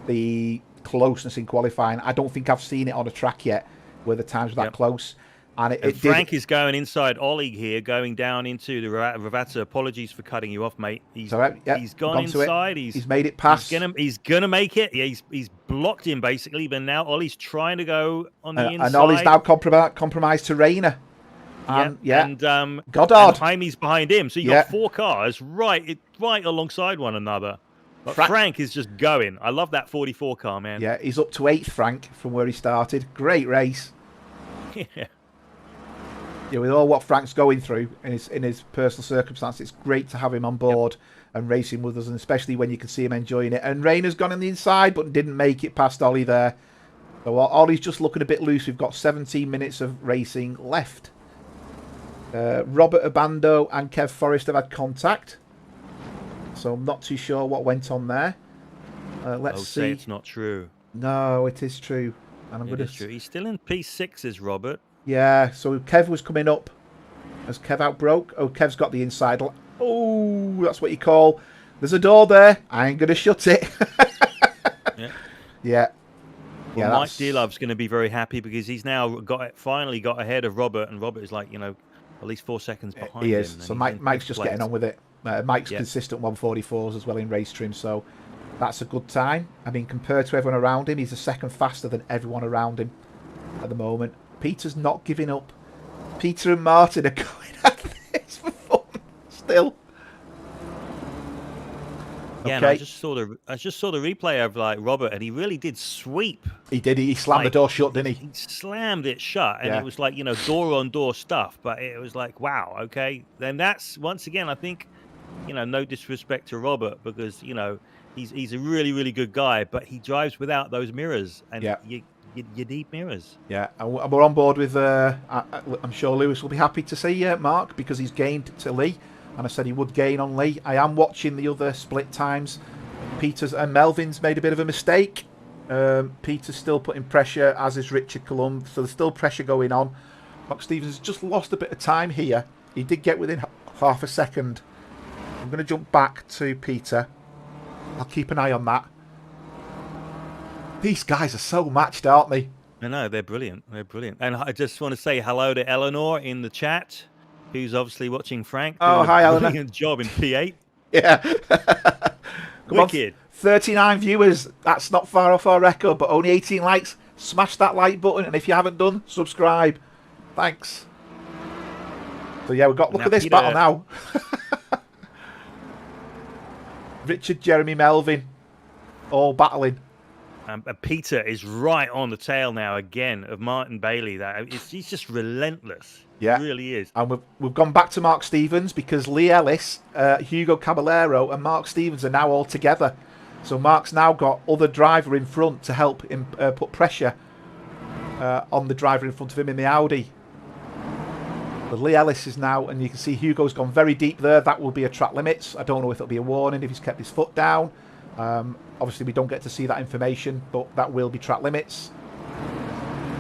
the closeness in qualifying, I don't think I've seen it on a track yet where the times were that close. And Frank is going inside Ollie here, going down into the Ravazza. Apologies for cutting you off, mate. He's gone inside. He's made it past. He's gonna make it. Yeah, he's blocked him basically, but now Ollie's trying to go on the inside. And Ollie's now compromised to Rayner. And Goddard. And Jaime's behind him. So you got four cars right alongside one another. But Frank is just going. I love that 44 car, man. Yeah, he's up to 8th, Frank, from where he started. Great race. Yeah, with all what Frank's going through in his personal circumstances, it's great to have him on board and racing with us, and especially when you can see him enjoying it. And Rayner's gone on the inside, but didn't make it past Ollie there. So Ollie's just looking a bit loose. We've got 17 minutes of racing left. Robert Abando and Kev Forrest have had contact, so I'm not too sure what went on there. Let's see. Say it's not true. No, it is true. And It is true. He's still in P6s, Robert. Yeah, so Kev was coming up. Has Kev outbroke? Oh, Kev's got the inside. Oh, that's what you call. There's a door there. I ain't going to shut it. Yeah. Well, Mike Delove's going to be very happy because he's now finally got ahead of Robert, and Robert is like, at least 4 seconds behind him. He is. So Mike's just getting on with it. Mike's consistent 144s as well in race trim, so that's a good time. I mean, compared to everyone around him, he's a second faster than everyone around him at the moment. Peter's not giving up. Peter and Martin are going at this for fun still. Yeah, okay. And I just saw the replay of Robert, and he really did sweep. He did. He slammed the door shut, didn't he? He slammed it shut, and it was like door on door stuff. But it was like, wow, okay. Then that's once again, I think, no disrespect to Robert, because he's a really, really good guy, but he drives without those mirrors, and you need mirrors. Yeah, and we're on board with. I'm sure Lewis will be happy to see Mark, because he's gained to Lee. And I said he would gain on Lee. I am watching the other split times. Peter's and Melvin's made a bit of a mistake. Peter's still putting pressure, as is Richard Columb. So there's still pressure going on. Mark Stevens has just lost a bit of time here. He did get within half a second. I'm going to jump back to Peter. I'll keep an eye on that. These guys are so matched, aren't they? I know, they're brilliant. They're brilliant. And I just want to say hello to Eleanor in the chat, who's obviously watching Frank doing hi, a Eleanor. brilliant job in P8. Yeah. Come Wicked. on, 39 viewers. That's not far off our record, but only 18 likes. Smash that like button, and if you haven't done, subscribe. Thanks. So yeah, we've got, look Now, at this Peter, battle now. Richard, Jeremy, Melvin, all battling. Peter is right on the tail now again of Martin Bailey. He's just relentless. Yeah, he really is. And we've gone back to Mark Stevens because Lee Ellis, Hugo Caballero, and Mark Stevens are now all together. So Mark's now got other driver in front to help him put pressure on the driver in front of him in the Audi. But Lee Ellis is now, and you can see Hugo's gone very deep there. That will be a track limits. I don't know if it'll be a warning if he's kept his foot down. Obviously, we don't get to see that information, but that will be track limits.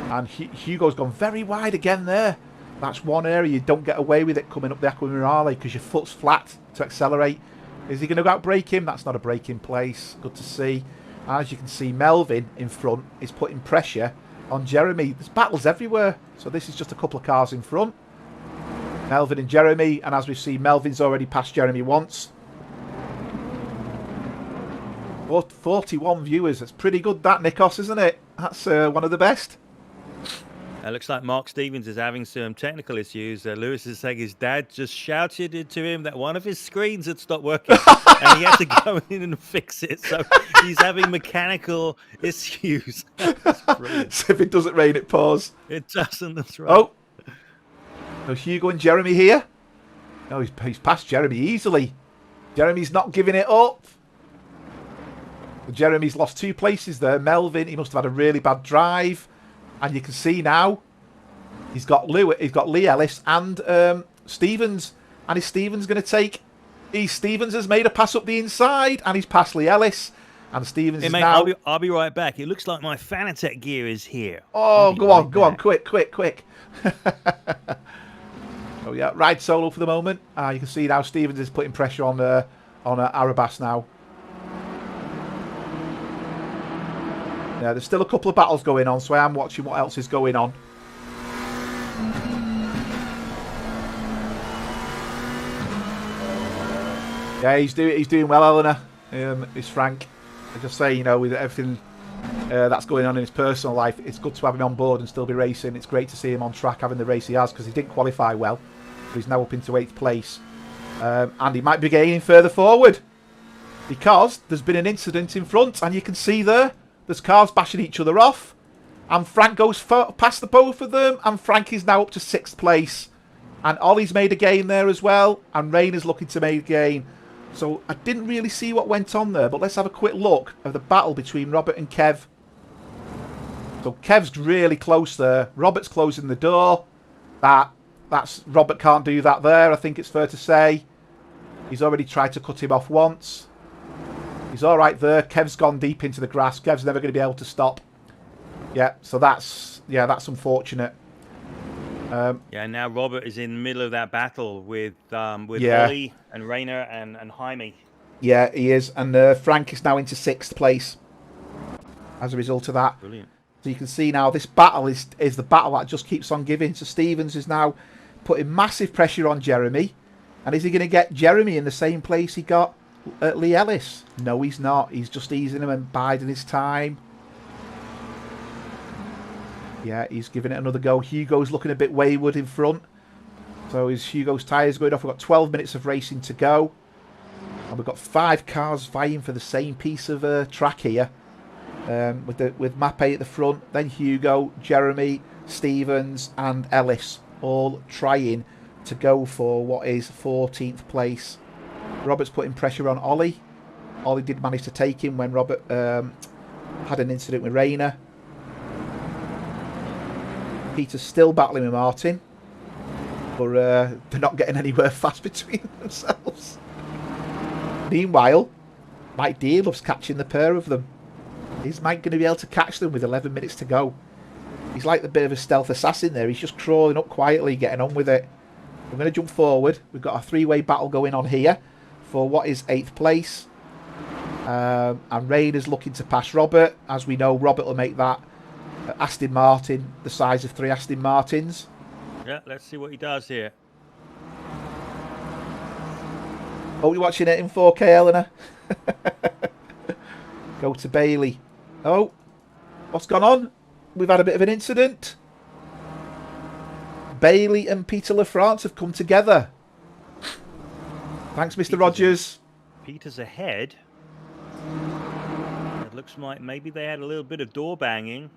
And Hugo's gone very wide again there. That's one area you don't get away with it coming up the Aqua Mirale because your foot's flat to accelerate. Is he going to outbrake him? That's not a braking place. Good to see. As you can see, Melvin in front is putting pressure on Jeremy. There's battles everywhere. So this is just a couple of cars in front. Melvin and Jeremy. And as we've seen, Melvin's already passed Jeremy once. 41 viewers. That's pretty good, that, Nikos, isn't it? That's one of the best. It looks like Mark Stevens is having some technical issues. Lewis is saying his dad just shouted to him that one of his screens had stopped working and he had to go in and fix it. So he's having mechanical issues. So if it doesn't rain, it pours. It doesn't, that's right. Oh, so Hugo and Jeremy here. No, he's passed Jeremy easily. Jeremy's not giving it up. Jeremy's lost 2 places there. Melvin, he must have had a really bad drive. And you can see now he's got Lee Ellis and Stevens. And is Stevens going to take... Stevens has made a pass up the inside and he's passed Lee Ellis. And Stevens is mate, now... I'll be right back. It looks like my Fanatec gear is here. Oh, go on, quick. Oh yeah, ride solo for the moment. You can see now Stevens is putting pressure on Arabas now. Yeah, there's still a couple of battles going on, so I am watching what else is going on. Yeah, he's doing well, Eleanor. It's Frank. I just say, you know, with everything that's going on in his personal life, it's good to have him on board and still be racing. It's great to see him on track having the race he has because he didn't qualify well, but he's now up into 8th place, and he might be gaining further forward because there's been an incident in front, and you can see there's cars bashing each other off, and Frank goes past the both of them, and Frank is now up to 6th place, and Ollie's made a gain there as well, and Rayner's looking to make a gain. So I didn't really see what went on there, but let's have a quick look at the battle between Robert and Kev. So Kev's really close there. Robert's closing the door. That's Robert can't do that there, I think it's fair to say. He's already tried to cut him off once. He's all right there. Kev's gone deep into the grass. Kev's never going to be able to stop. Yeah, so that's unfortunate. Yeah, now Robert is in the middle of that battle with Ollie and Rayner and Jaime. Yeah, he is. And Frank is now into 6th place as a result of that. Brilliant. So you can see now this battle is the battle that just keeps on giving. So Stevens is now putting massive pressure on Jeremy. And is he going to get Jeremy in the same place he got Lee Ellis? No, he's not. He's just easing him and biding his time. Yeah, he's giving it another go. Hugo's looking a bit wayward in front. So is Hugo's tyres going off? We've got 12 minutes of racing to go. And we've got 5 cars vying for the same piece of track here. With Mappe at the front. Then Hugo, Jeremy, Stevens and Ellis all trying to go for what is 14th place. Robert's putting pressure on Ollie. Ollie did manage to take him when Robert had an incident with Rayner. Peter's still battling with Martin, but they're not getting anywhere fast between themselves. Meanwhile, Mike D loves catching the pair of them. Is Mike going to be able to catch them with 11 minutes to go? He's like the bit of a stealth assassin there. He's just crawling up quietly, getting on with it. We're going to jump forward. We've got a 3-way battle going on here for what is 8th place. And Rayner's looking to pass Robert. As we know, Robert will make that Aston Martin the size of 3 Aston Martins. Yeah, let's see what he does here. Oh, you're watching it in 4K, Eleanor? Go to Bailey. Oh, what's gone on? We've had a bit of an incident. Bailey and Peter LaFrance have come together. Thanks, Mr. Rogers. Peter's ahead. It looks like maybe they had a little bit of door banging.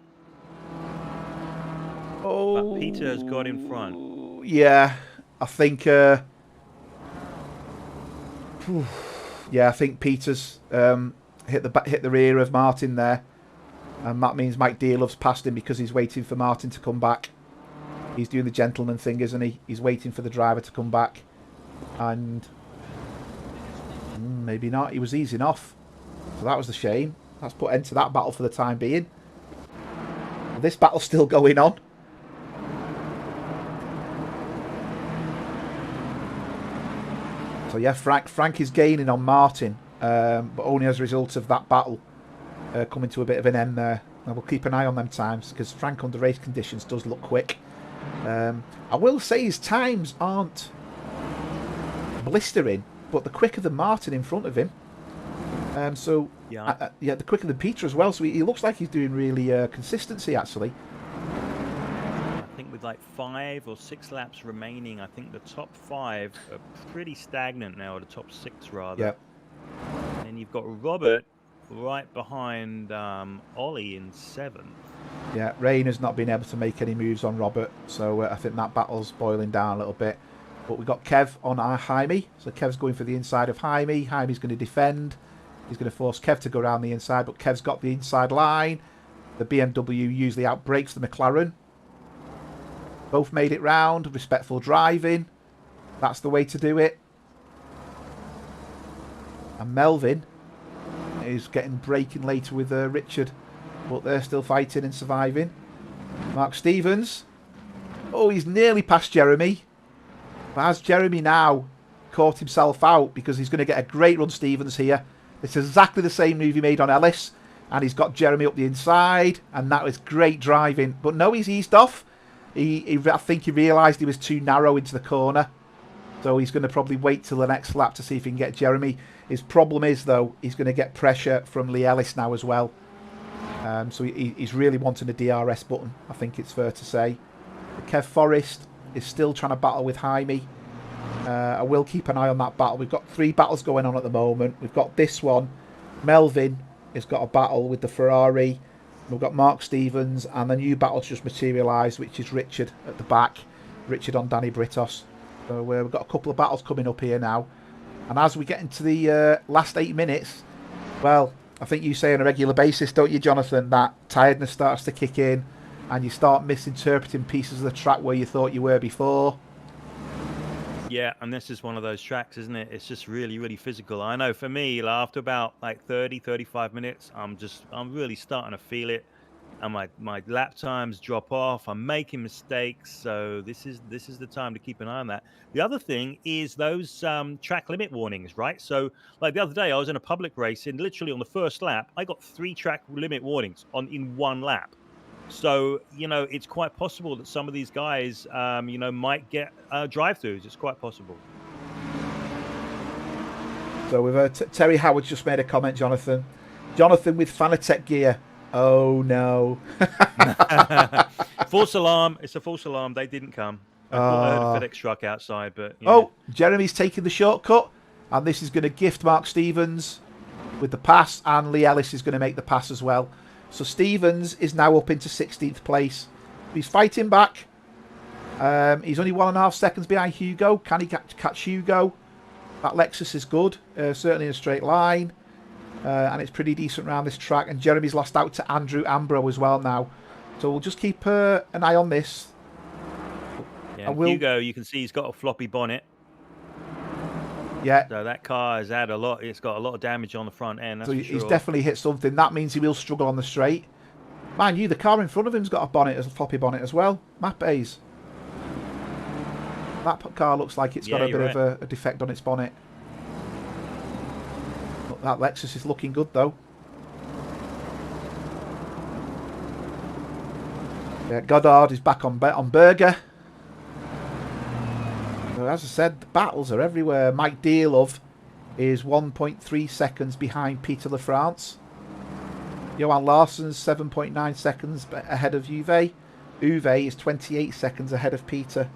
Oh, but Peter's got in front. Yeah, I think. Yeah, I think Peter's hit the rear of Martin there, and that means Mike Dearlove's passed him because he's waiting for Martin to come back. He's doing the gentleman thing, isn't he? He's waiting for the driver to come back, and maybe not. He was easing off, so that was the shame. That's put end to that battle for the time being. This battle's still going on. So yeah, Frank is gaining on Martin, but only as a result of that battle coming to a bit of an end there. And we'll keep an eye on them times, because Frank under race conditions does look quick. I will say his times aren't blistering, but the quicker than Martin in front of him. Yeah, the quicker than Peter as well. So he looks like he's doing really consistency actually. I think with like 5 or 6 laps remaining, I think the top 5 are pretty stagnant now, or the top 6 rather. Yeah. And then you've got Robert right behind Ollie in 7th. Yeah, Rayner's not been able to make any moves on Robert, so I think that battle's boiling down a little bit. But we've got Kev on our Jaime, so Kev's going for the inside of Jaime. Jaime's going to defend. He's going to force Kev to go around the inside, but Kev's got the inside line. The BMW usually outbrakes the McLaren. Both made it round. Respectful driving. That's the way to do it. And Melvin is getting braking later with Richard, but they're still fighting and surviving. Mark Stevens. Oh, he's nearly past Jeremy. But has Jeremy now caught himself out, because he's going to get a great run, Stevens, here. It's exactly the same move he made on Ellis, and he's got Jeremy up the inside, and that was great driving. But no, he's eased off. I think he realised he was too narrow into the corner, so he's going to probably wait till the next lap to see if he can get Jeremy. His problem is, though, he's going to get pressure from Lee Ellis now as well. So he's really wanting a DRS button, I think it's fair to say. But Kev Forrest is still trying to battle with Jaime. I will keep an eye on that battle. We've got 3 battles going on at the moment. We've got this one. Melvin has got a battle with the Ferrari. We've got Mark Stevens, and the new battle's just materialised, which is Richard at the back. Richard on Danny Britos. So we've got a couple of battles coming up here now. And as we get into the last 8 minutes, well, I think you say on a regular basis, don't you, Jonathan, that tiredness starts to kick in and you start misinterpreting pieces of the track where you thought you were before. Yeah, and this is one of those tracks, isn't it? It's just really, really physical. I know for me, after about like 30, 35 minutes, I'm really starting to feel it. And my lap times drop off. I'm making mistakes. So this is the time to keep an eye on that. The other thing is those track limit warnings, right? So like the other day, I was in a public race, and literally on the first lap, I got 3 track limit warnings in 1 lap. So, it's quite possible that some of these guys, might get drive-throughs. It's quite possible. So we've Terry Howard just made a comment, Jonathan. Jonathan with Fanatec gear. Oh, no. False alarm. It's a false alarm. They didn't come. I thought I heard a FedEx truck outside, but... Oh, Jeremy's taking the shortcut, and this is going to gift Mark Stevens with the pass, and Lee Ellis is going to make the pass as well. So Stevens is now up into 16th place. He's fighting back. He's only 1.5 seconds behind Hugo. Can he catch Hugo? That Lexus is good, certainly in a straight line. And it's pretty decent around this track. And Jeremy's lost out to Andrew Ambro as well now. So we'll just keep an eye on this. Yeah, Hugo, you can see he's got a floppy bonnet. Yeah. So that car has had it's got a lot of damage on the front end. So he's definitely hit something. That means he will struggle on the straight. Mind you, the car in front of him's got a floppy bonnet as well. Map A's. That car looks like it's got a bit of a defect on its bonnet. that Lexus is looking good though. Yeah, Goddard is back on Berger. So as I said, the battles are everywhere. Mike Dearlove is 1.3 seconds behind Peter Lafrance. Johan Larsson's 7.9 seconds ahead of Uwe. Uwe is 28 seconds ahead of Peter.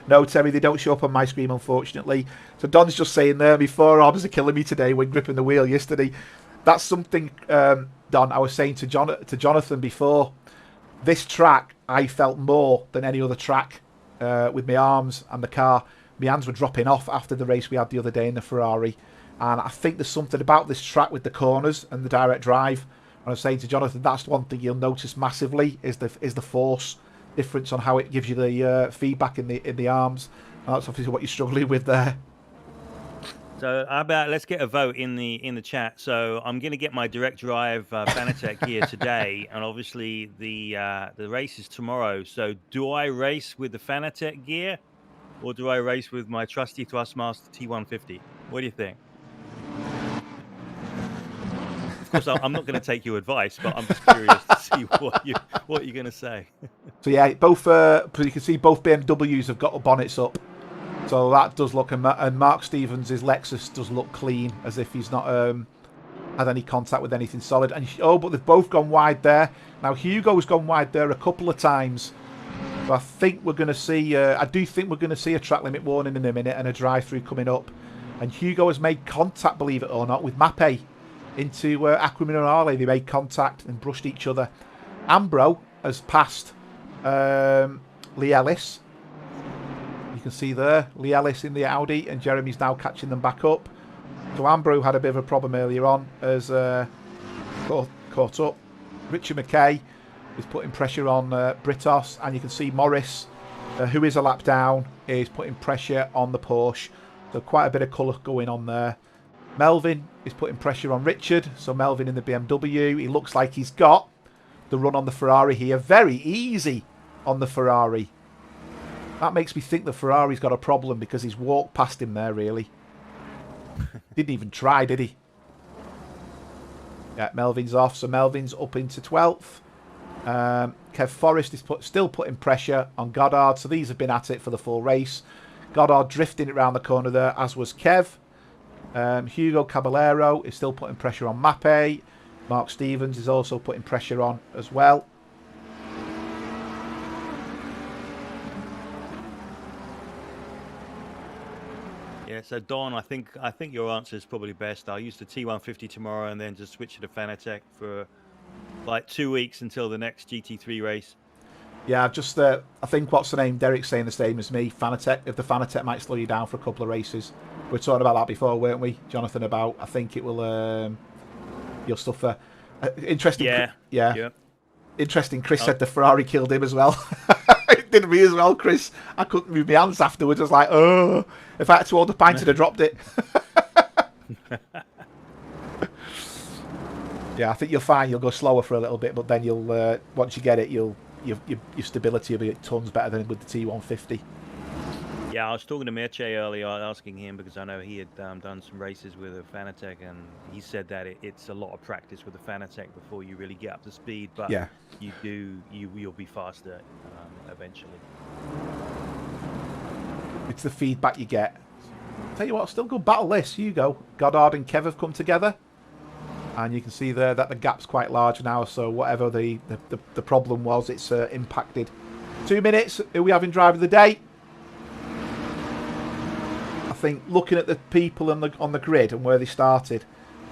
No, Terry, they don't show up on my screen, unfortunately. So Don's just saying there, my forearms are killing me today when gripping the wheel yesterday. That's something, Don, I was saying to Jonathan before. This track, I felt more than any other track with my arms and the car. My hands were dropping off after the race we had the other day in the Ferrari. And I think there's something about this track with the corners and the direct drive. And I was saying to Jonathan, that's one thing you'll notice massively is the force difference on how it gives you the feedback in the arms. And that's obviously what you're struggling with there. So how about let's get a vote in the chat. So I'm going to get my direct drive Fanatec gear today, and obviously the race is tomorrow. So do I race with the Fanatec gear, or do I race with my trusty Thrustmaster T150? What do you think? Of course, I'm not going to take your advice, but I'm just curious to see what you're going to say. So yeah, both you can see both BMWs have got the bonnets up. So that does look, and Mark Stevens' Lexus does look clean, as if he's not had any contact with anything solid. And but they've both gone wide there. Now Hugo's gone wide there a couple of times. So I think we're going to see. I do think we're going to see a track limit warning in a minute and a drive-through coming up. And Hugo has made contact, believe it or not, with Mappe into Aquaminerale. They made contact and brushed each other. Ambro has passed Lee Ellis. You can see there, Lee Ellis in the Audi, and Jeremy's now catching them back up. So Ambro had a bit of a problem earlier on as caught up. Richard McKay is putting pressure on Britos, and you can see Morris, who is a lap down, is putting pressure on the Porsche. So quite a bit of colour going on there. Melvin is putting pressure on Richard, so Melvin in the BMW. He looks like he's got the run on the Ferrari here. Very easy on the Ferrari. That makes me think the Ferrari's got a problem because he's walked past him there, really. Didn't even try, did he? Yeah, Melvin's off, so Melvin's up into 12th. Kev Forrest is still putting pressure on Goddard, so these have been at it for the full race. Goddard drifting it around the corner there, as was Kev. Hugo Caballero is still putting pressure on Mappe. Mark Stevens is also putting pressure on as well. Yeah, so Don, I think your answer is probably best. I'll use the T150 tomorrow and then just switch to the Fanatec for like 2 weeks until the next GT3 race. Yeah, I've just I think what's the name? Derek's saying the same as me. Fanatec. If the Fanatec might slow you down for a couple of races. We were talking about that before, weren't we, Jonathan? About I think it will. Your stuff. Interesting. Yeah. Interesting. Chris said the Ferrari killed him as well. It did me as well, Chris. I couldn't move my hands afterwards. I was like, oh. If I had to hold a pint, I'd have dropped it. Yeah, I think you'll find you'll go slower for a little bit, but then you'll once you get it, your stability will be tons better than with the T150. Yeah, I was talking to Merche earlier, asking him because I know he had done some races with a Fanatec, and he said that it's a lot of practice with the Fanatec before you really get up to speed. But yeah, you'll be faster eventually. It's the feedback you get. Tell you what, still good battle this. Hugo, Goddard, and Kev have come together. And you can see there that the gap's quite large now, so whatever the problem was, it's impacted. 2 minutes, who we have in driver of the day? I think looking at the people on the grid and where they started,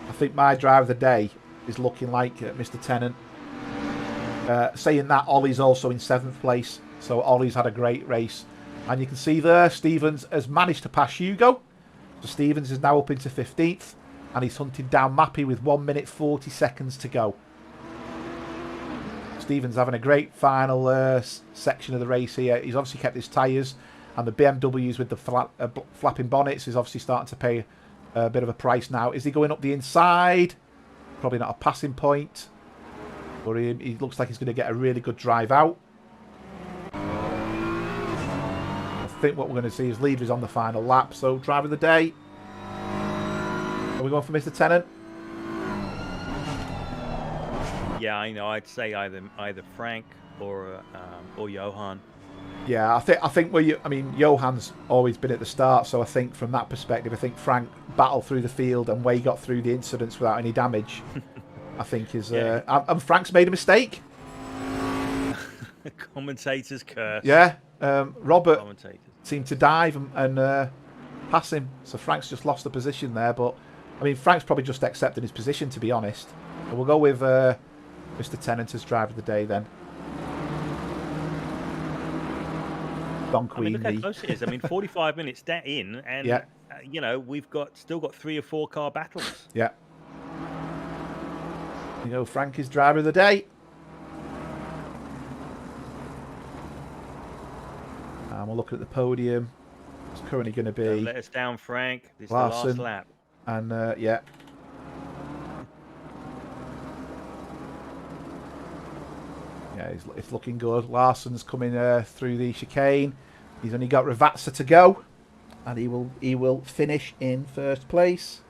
I think my driver of the day is looking like Mr. Tennant. Saying that, Ollie's also in 7th place, so Ollie's had a great race. And you can see there, Stevens has managed to pass Hugo. So Stevens is now up into 15th. And he's hunted down Mappe with 1 minute 40 seconds to go. Stevens having a great final section of the race here. He's obviously kept his tyres. And the BMWs with the flapping bonnets is obviously starting to pay a bit of a price now. Is he going up the inside? Probably not a passing point. But he looks like he's going to get a really good drive out. think what we're going to see is leaders on the final lap. So, driver of the day. Are we going for Mr. Tennant? Yeah, I know. I'd say either Frank or Johan. Yeah, I think Johan's always been at the start, so I think from that perspective, I think Frank battled through the field and Way got through the incidents without any damage. I think is and Frank's made a mistake. Commentators curse. Yeah, Robert seemed to dive and pass him, so Frank's just lost the position there. But I mean, Frank's probably just accepting his position, to be honest. And we'll go with Mr. Tennant as driver of the day then. Don Queen. Look how close it is. 45 minutes in, and we've still got 3 or 4 car battles. Yeah. Frank is driver of the day. And we'll look at the podium. It's currently going to be... Don't let us down, Frank. This is Larson, the last lap. And, Yeah, it's looking good. Larson's coming through the chicane. He's only got Ravazza to go. And he will finish in first place.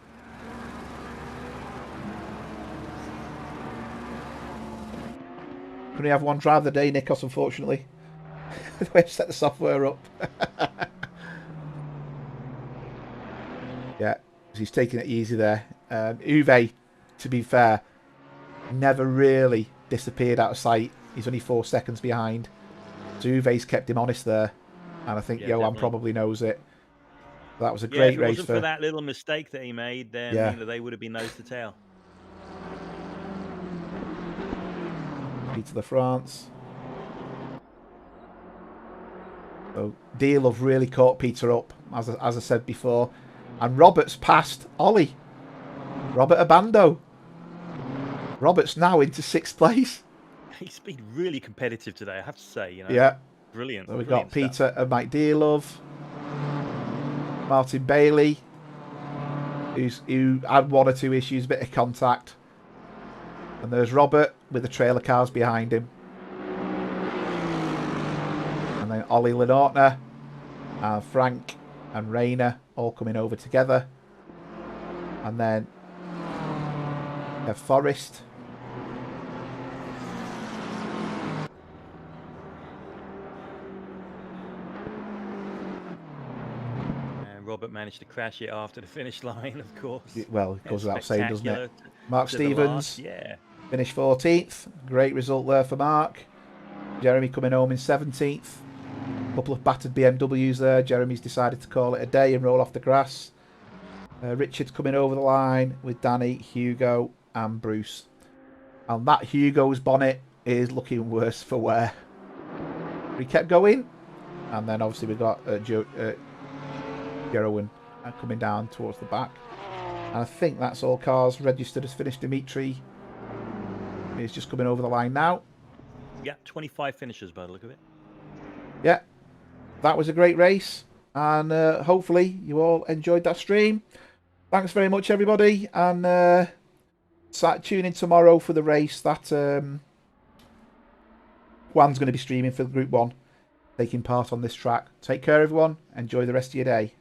Can only have one drive of the day, Nikos, unfortunately. The way I've set the software up. Yeah, he's taking it easy there. Uwe, to be fair, never really disappeared out of sight. He's only 4 seconds behind. So Uwe's kept him honest there. And I think Johan probably knows it. That was a great race. If it wasn't for that little mistake that he made, then they would have been nose to tail. Peter the France. So D-Love really caught Peter up, as I said before. And Robert's passed Ollie. Robert Abando. Robert's now into 6th place. He's been really competitive today, I have to say. Yeah. Brilliant. So we've got Peter and Mike D-Love. Martin Bailey, who had 1 or 2 issues, a bit of contact. And there's Robert with the trailer cars behind him. And then Ollie Lenortner, Frank and Rayner all coming over together. And then Forrest. Robert managed to crash it after the finish line, of course. Well, it goes without saying, doesn't it? Mark Stevens, finished 14th. Great result there for Mark. Jeremy coming home in 17th. A couple of battered BMWs there. Jeremy's decided to call it a day and roll off the grass. Richard's coming over the line with Danny, Hugo and Bruce. And that Hugo's bonnet is looking worse for wear. We kept going. And then obviously we got Gerwin coming down towards the back. And I think that's all cars registered as finished. Dimitri is just coming over the line now. Yeah, 25 finishes by the look of it. Yeah, that was a great race. And hopefully you all enjoyed that stream. Thanks very much, everybody. And tune in tomorrow for the race that Juan's going to be streaming for Group 1, taking part on this track. Take care, everyone. Enjoy the rest of your day.